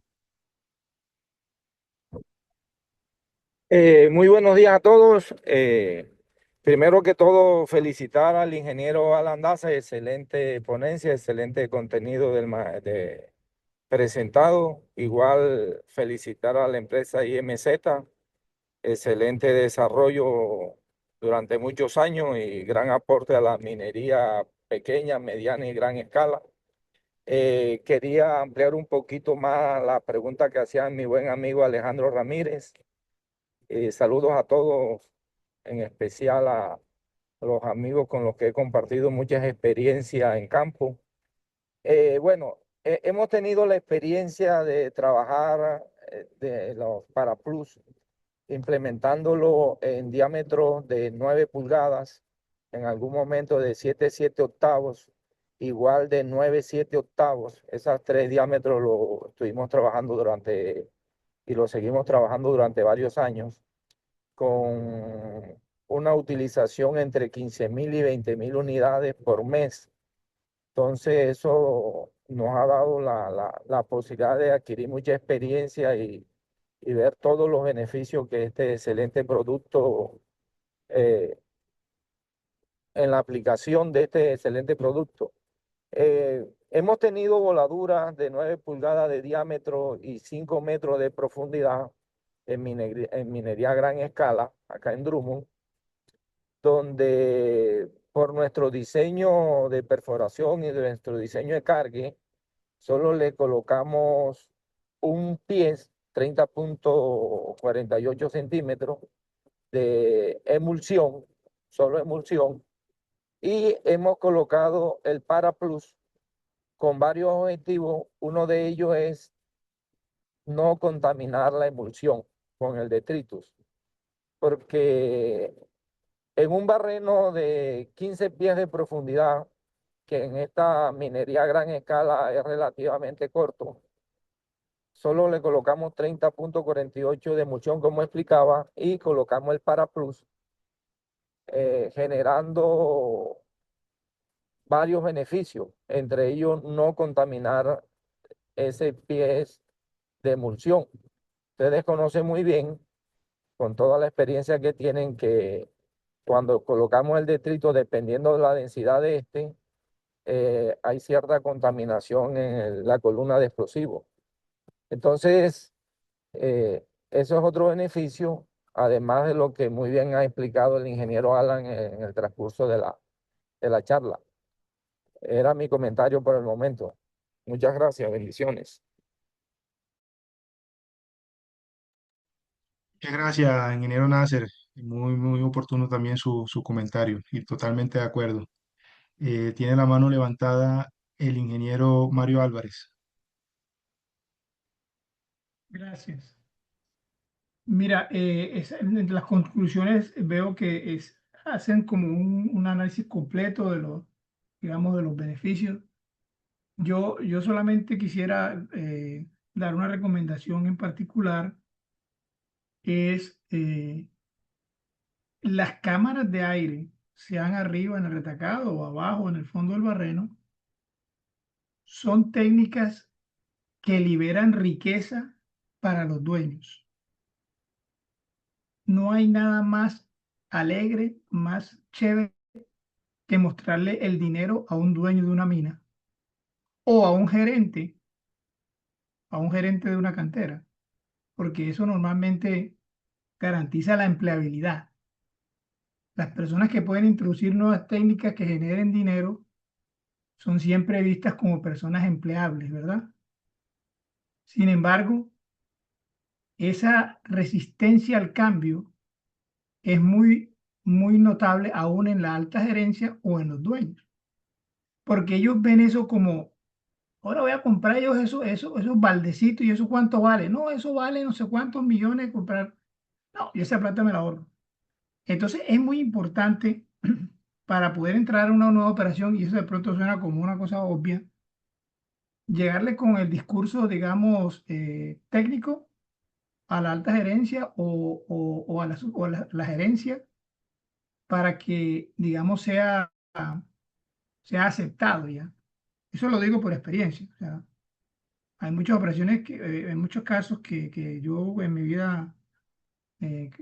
Muy buenos días a todos. Primero que todo, felicitar al ingeniero Alan Daza, excelente ponencia, excelente contenido presentado. Igual felicitar a la empresa IMZ, excelente desarrollo durante muchos años y gran aporte a la minería pequeña, mediana y gran escala. Quería ampliar un poquito más la pregunta que hacía mi buen amigo Alejandro Ramírez. Saludos a todos, en especial a los amigos con los que he compartido muchas experiencias en campo. Bueno, hemos tenido la experiencia de trabajar de los Paraplus, implementándolo en diámetros de 9 pulgadas, en algún momento de 7 octavos, igual de 9 7 octavos. Esos tres diámetros lo estuvimos trabajando y lo seguimos trabajando durante varios años, con una utilización entre 15.000 y 20.000 unidades por mes. Entonces, eso nos ha dado la posibilidad de adquirir mucha experiencia y ver todos los beneficios que este excelente producto, eh, en la aplicación de este excelente producto. Hemos tenido voladuras de 9 pulgadas de diámetro y 5 metros de profundidad en minería a gran escala, acá en Drummond, donde por nuestro diseño de perforación y de nuestro diseño de cargue, solo le colocamos un pie, 30.48 centímetros de emulsión, solo emulsión, y hemos colocado el Paraplus con varios objetivos. Uno de ellos es no contaminar la emulsión con el detritus, porque en un barreno de 15 pies de profundidad, que en esta minería a gran escala es relativamente corto, solo le colocamos 30.48 de emulsión, como explicaba, y colocamos el Paraplus, generando varios beneficios, entre ellos no contaminar ese pie de emulsión. Ustedes conocen muy bien, con toda la experiencia que tienen, que cuando colocamos el detrito, dependiendo de la densidad de este, hay cierta contaminación en la columna de explosivos. Entonces, eso es otro beneficio, además de lo que muy bien ha explicado el ingeniero Alan en el transcurso de la charla. Era mi comentario por el momento. Muchas gracias, bendiciones. Muchas gracias, ingeniero Nasser. Muy oportuno también su comentario y totalmente de acuerdo. Tiene la mano levantada el ingeniero Mario Álvarez. Gracias. Mira, en las conclusiones veo que hacen como un análisis completo de los, digamos, de los beneficios. Yo solamente quisiera dar una recomendación en particular, es las cámaras de aire, sean arriba en el retacado o abajo en el fondo del barreno, son técnicas que liberan riqueza para los dueños. No hay nada más alegre, más chévere que mostrarle el dinero a un dueño de una mina o a un gerente de una cantera, porque eso normalmente garantiza la empleabilidad. Las personas que pueden introducir nuevas técnicas que generen dinero son siempre vistas como personas empleables, ¿verdad? Sin embargo, esa resistencia al cambio es muy notable aún en la alta gerencia o en los dueños, porque ellos ven eso como, ahora voy a comprar ellos esos baldecitos y eso cuánto vale. No, eso vale no sé cuántos millones comprar. No, y esa plata me la ahorro. Entonces es muy importante para poder entrar a una nueva operación, y eso de pronto suena como una cosa obvia, llegarle con el discurso, digamos, técnico a la alta gerencia o a la gerencia para que, digamos, sea aceptado ya. Eso lo digo por experiencia. O sea, hay muchas operaciones, en muchos casos que yo en mi vida,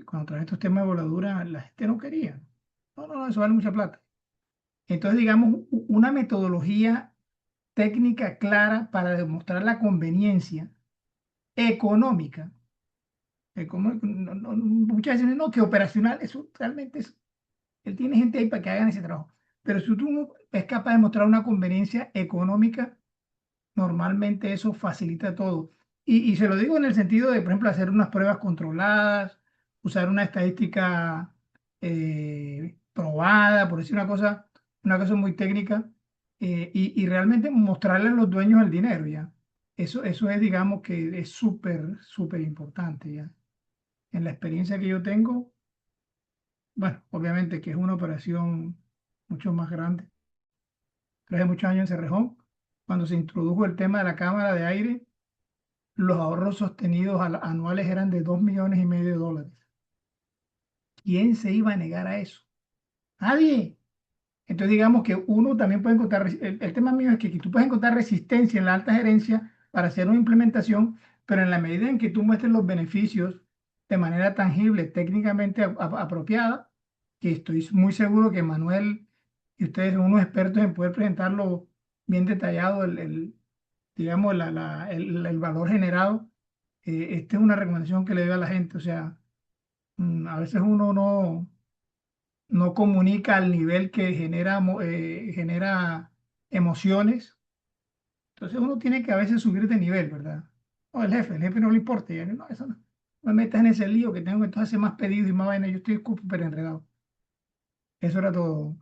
cuando traje estos temas de voladura, la gente no quería. No, eso vale mucha plata. Entonces, digamos, una metodología técnica clara para demostrar la conveniencia económica. Muchas veces no, que operacional, eso realmente es, él tiene gente ahí para que hagan ese trabajo. Pero si tú no es capaz de mostrar una conveniencia económica, normalmente eso facilita todo. Y se lo digo en el sentido de, por ejemplo, hacer unas pruebas controladas, usar una estadística probada, por decir una cosa muy técnica, y realmente mostrarle a los dueños el dinero ya. Eso es, digamos, que es súper importante ya. En la experiencia que yo tengo, bueno, obviamente que es una operación mucho más grande. Hace muchos años en Cerrejón, cuando se introdujo el tema de la cámara de aire, los ahorros sostenidos anuales eran de 2,5 millones de dólares. ¿Quién se iba a negar a eso? Nadie. Entonces digamos que uno también puede encontrar, el tema mío es que tú puedes encontrar resistencia en la alta gerencia para hacer una implementación, pero en la medida en que tú muestres los beneficios de manera tangible, técnicamente apropiada, que estoy muy seguro que Manuel y ustedes son unos expertos en poder presentarlo bien detallado, digamos, el valor generado. Esta es una recomendación que le doy a la gente, o sea, a veces uno no comunica al nivel que genera emociones. Entonces uno tiene que a veces subir de nivel, ¿verdad? O el jefe no le importa. Ya, no, eso no. No me metas en ese lío que tengo que entonces hacer más pedidos y más vaina. Yo estoy súper enredado. Eso era todo.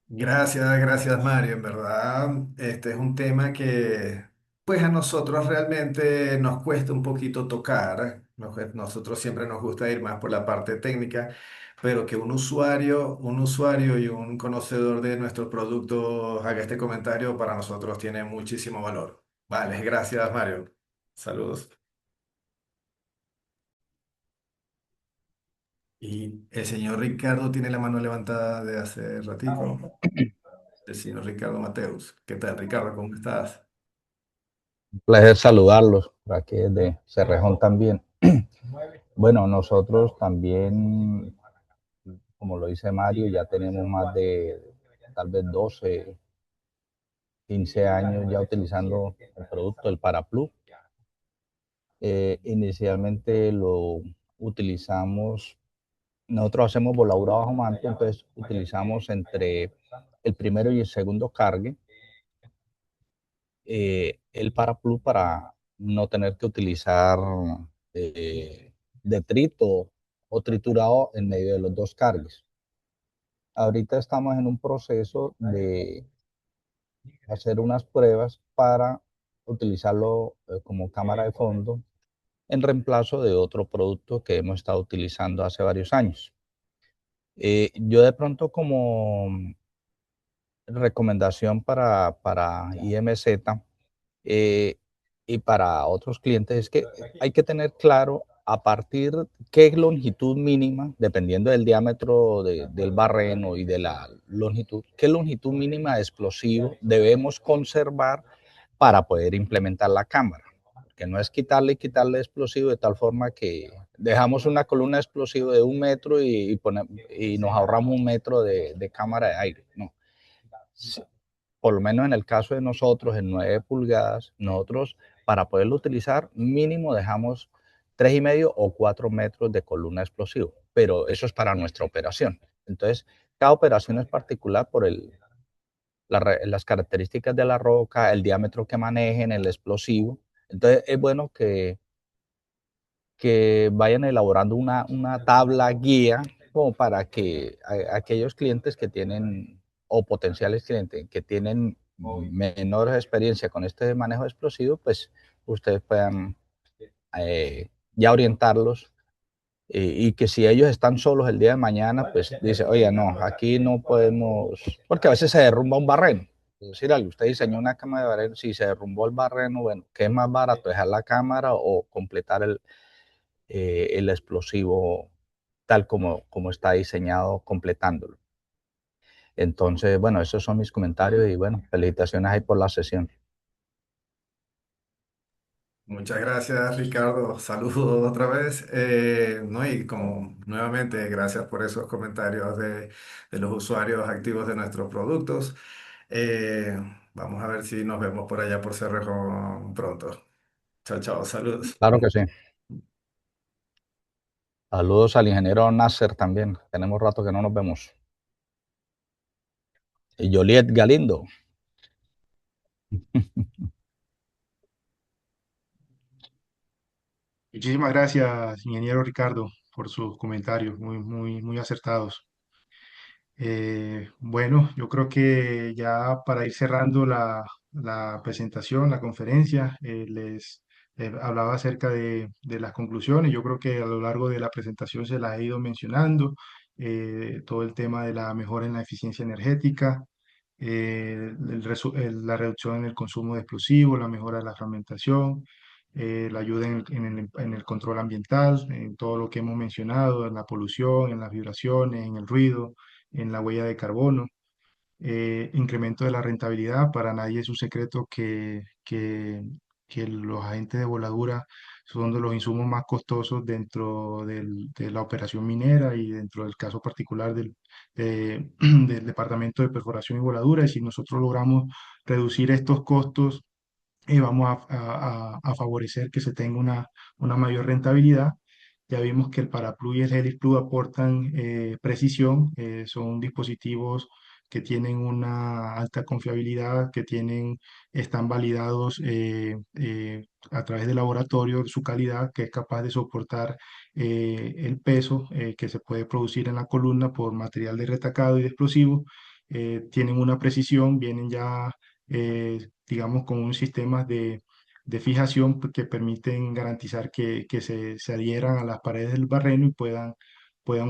Gracias Mario. En verdad, este es un tema que pues a nosotros realmente nos cuesta un poquito tocar. Nosotros siempre nos gusta ir más por la parte técnica, pero que un usuario y un conocedor de nuestros productos haga este comentario para nosotros tiene muchísimo valor. Vale, gracias Mario. Saludos. Y el señor Ricardo tiene la mano levantada de hace ratico. El señor Ricardo Mateus. ¿Qué tal, Ricardo? ¿Cómo estás? Un placer saludarlos por aquí desde Cerrejón también. Bueno, nosotros también, como lo dice Mario, ya tenemos más de tal vez 12, 15 años ya utilizando el producto del Paraplu. Inicialmente lo utilizamos, nosotros hacemos voladura bajo manto, entonces utilizamos entre el primero y el segundo cargue el Paraplu para no tener que utilizar detrito o triturado en medio de los dos cargues. Ahorita estamos en un proceso de hacer unas pruebas para utilizarlo como cámara de fondo en reemplazo de otro producto que hemos estado utilizando hace varios años. Yo de pronto como recomendación para IMZ eh, y para otros clientes es que hay que tener claro a partir qué longitud mínima, dependiendo del diámetro del barreno y de la longitud, qué longitud mínima de explosivo debemos conservar para poder implementar la cámara. Que no es quitarle y quitarle explosivo de tal forma que dejamos una columna de explosivo de 1 metro y nos ahorramos 1 metro de cámara de aire. No. Sí, por lo menos en el caso de nosotros, en 9 pulgadas, nosotros para poderlo utilizar mínimo dejamos 3,5 o 4 metros de columna de explosivo, pero eso es para nuestra operación. Entonces, cada operación es particular por las características de la roca, el diámetro que manejen, el explosivo. Entonces, es bueno que vayan elaborando una tabla guía como para que aquellos clientes que tienen o potenciales clientes que tienen menor experiencia con este manejo explosivo, pues ustedes puedan ya orientarlos y que si ellos están solos el día de mañana, pues dice, oye, no, aquí no podemos, porque a veces se derrumba un barreno. Es decir, algo, usted diseñó una cámara de barreno, si se derrumbó el barreno, bueno, ¿qué es más barato, dejar la cámara o completar el explosivo tal como está diseñado, completándolo? Entonces, bueno, esos son mis comentarios y bueno, felicitaciones ahí por la sesión. Muchas gracias, Ricardo. Saludos otra vez. No, y como nuevamente, gracias por esos comentarios de los usuarios activos de nuestros productos. Eh, Vamos a ver si nos vemos por allá por Cerrejón pronto. Chao, chao, saludos. Claro que sí. Saludos al ingeniero Nasser también. Tenemos rato que no nos vemos. Y Joliet Galindo. Muchísimas gracias, ingeniero Ricardo, por sus comentarios, muy acertados. Bueno, yo creo que ya para ir cerrando la presentación, la conferencia, les hablaba acerca de las conclusiones. Yo creo que a lo largo de la presentación se las he ido mencionando, todo el tema de la mejora en la eficiencia energética, la reducción en el consumo de explosivos, la mejora de la fragmentación, la ayuda en el control ambiental, en todo lo que hemos mencionado, en la polución, en las vibraciones, en el ruido, en la huella de carbono, incremento de la rentabilidad. Para nadie es un secreto que los agentes de voladura son de los insumos más costosos dentro de la operación minera y dentro del caso particular del departamento de perforación y voladura. Y si nosotros logramos reducir estos costos, vamos a favorecer que se tenga una mayor rentabilidad. Ya vimos que el Paraplu y el Helix Plus aportan precisión, son dispositivos que tienen una alta confiabilidad, están validados a través de laboratorio, su calidad, que es capaz de soportar el peso que se puede producir en la columna por material de retacado y de explosivo. Tienen una precisión, vienen ya digamos, con un sistema de fijación que permiten garantizar que se adhieran a las paredes del barreno y puedan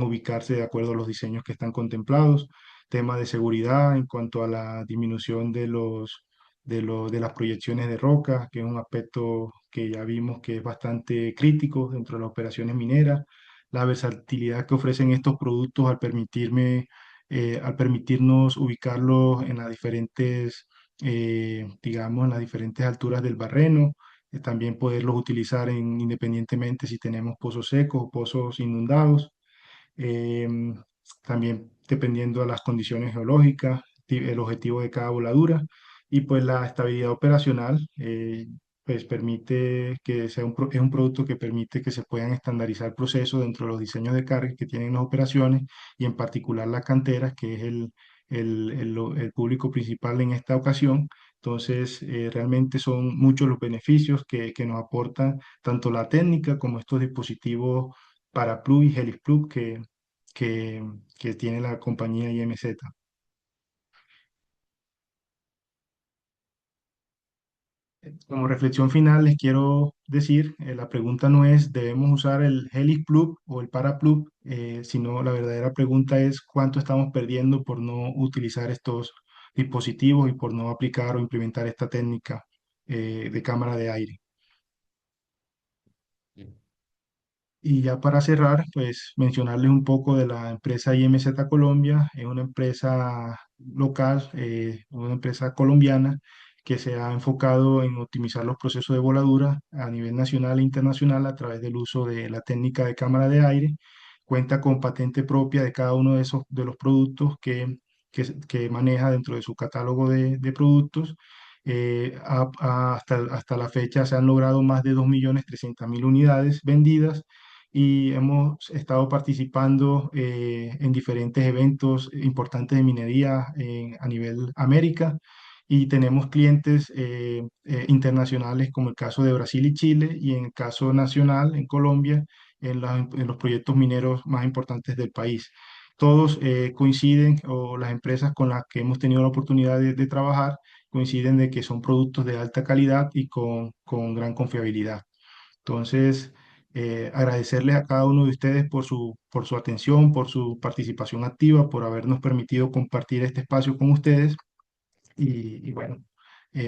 ubicarse de acuerdo a los diseños que están contemplados. Tema de seguridad en cuanto a la disminución de las proyecciones de roca, que es un aspecto que ya vimos que es bastante crítico dentro de las operaciones mineras. La versatilidad que ofrecen estos productos al permitirnos ubicarlos en las diferentes digamos, en las diferentes alturas del barreno, también poderlos utilizar independientemente si tenemos pozos secos o pozos inundados. Em, También dependiendo de las condiciones geológicas, el objetivo de cada voladura y pues la estabilidad operacional, pues permite que sea es un producto que permite que se puedan estandarizar procesos dentro de los diseños de carga que tienen las operaciones y en particular las canteras, que es el público principal en esta ocasión. Entonces, realmente son muchos los beneficios que nos aportan tanto la técnica como estos dispositivos para plug y Helix Plug que, que tiene la compañía IMZ. Como reflexión final les quiero decir, la pregunta no es debemos usar el Helix Plug o el Paraplug, sino la verdadera pregunta es cuánto estamos perdiendo por no utilizar estos dispositivos y por no aplicar o implementar esta técnica de cámara de aire. Y ya para cerrar, pues mencionarles un poco de la empresa IMZ Colombia. Es una empresa local, una empresa colombiana que se ha enfocado en optimizar los procesos de voladura a nivel nacional e internacional a través del uso de la técnica de cámara de aire. Cuenta con patente propia de cada uno de esos de los productos que maneja dentro de su catálogo de productos. Hasta la fecha se han logrado más de 2.300.000 unidades vendidas y hemos estado participando en diferentes eventos importantes de minería a nivel América y tenemos clientes internacionales como el caso de Brasil y Chile y en el caso nacional en Colombia en los proyectos mineros más importantes del país. Todos coinciden, o las empresas con las que hemos tenido la oportunidad de trabajar, coinciden de que son productos de alta calidad y con gran confiabilidad. Entonces, agradecerles a cada uno de ustedes por su atención, por su participación activa, por habernos permitido compartir este espacio con ustedes. Y bueno,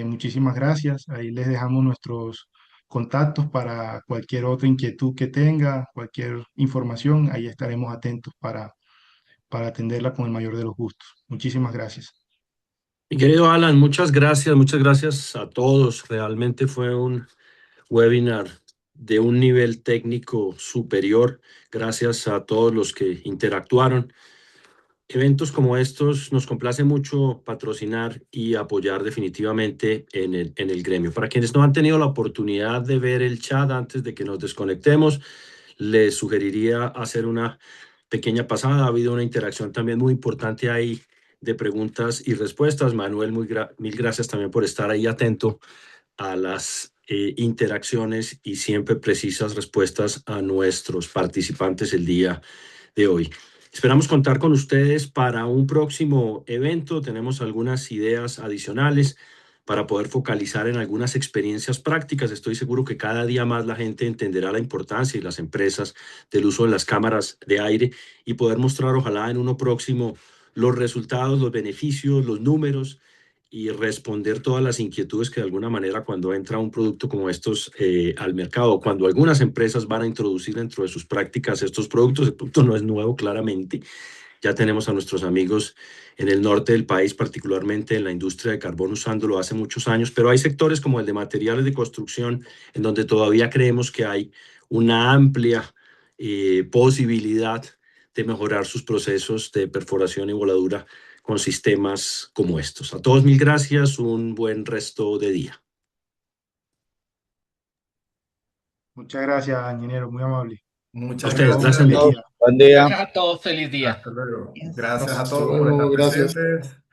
muchísimas gracias. Ahí les dejamos nuestros contactos para cualquier otra inquietud que tenga, cualquier información. Ahí estaremos atentos para atenderla con el mayor de los gustos. Muchísimas gracias. Mi querido Alan, muchas gracias a todos. Realmente fue un webinar de un nivel técnico superior. Gracias a todos los que interactuaron. Eventos como estos nos complace mucho patrocinar y apoyar definitivamente en el gremio. Para quienes no han tenido la oportunidad de ver el chat antes de que nos desconectemos, les sugeriría hacer una pequeña pasada. Ha habido una interacción también muy importante ahí de preguntas y respuestas. Manuel, mil gracias también por estar ahí atento a las interacciones y siempre precisas respuestas a nuestros participantes el día de hoy. Esperamos contar con ustedes para un próximo evento. Tenemos algunas ideas adicionales para poder focalizar en algunas experiencias prácticas. Estoy seguro que cada día más la gente entenderá la importancia y las empresas del uso de las cámaras de aire y poder mostrar, ojalá en uno próximo, los resultados, los beneficios, los números y responder todas las inquietudes que de alguna manera cuando entra un producto como estos al mercado, cuando algunas empresas van a introducir dentro de sus prácticas estos productos, el producto no es nuevo claramente. Ya tenemos a nuestros amigos en el norte del país, particularmente en la industria de carbón, usándolo hace muchos años, pero hay sectores como el de materiales de construcción, en donde todavía creemos que hay una amplia posibilidad de mejorar sus procesos de perforación y voladura con sistemas como estos. A todos mil gracias, un buen resto de día. Muchas gracias, ingeniero, muy amable. A Muchas ustedes, Todos un gracias. feliz gracias. día. Buen día. Gracias a todos, feliz día. Hasta luego. Yes. Gracias a Hasta todos por luego, estar gracias. presentes.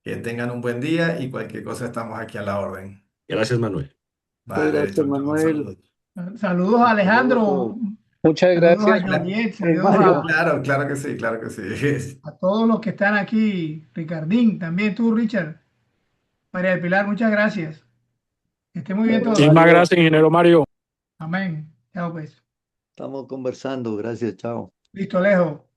Que tengan un buen día y cualquier cosa estamos aquí a la orden. Gracias, Manuel. Muchas Vale, gracias, chau, chau, Manuel. saludos. Saludos a Hasta luego a Alejandro, todos. Muchas saludos a gracias. Juliet, saludos Mario. Claro, claro que sí, claro que sí. a todos los que están aquí. Ricardín, también tú, Richard. María del Pilar, muchas gracias. Que estén muy bien Bueno, todos. Muchísimas Mario, gracias, ingeniero Mario. Amén. Chao, pues. estamos conversando. Gracias, chao. Listo, Alejo.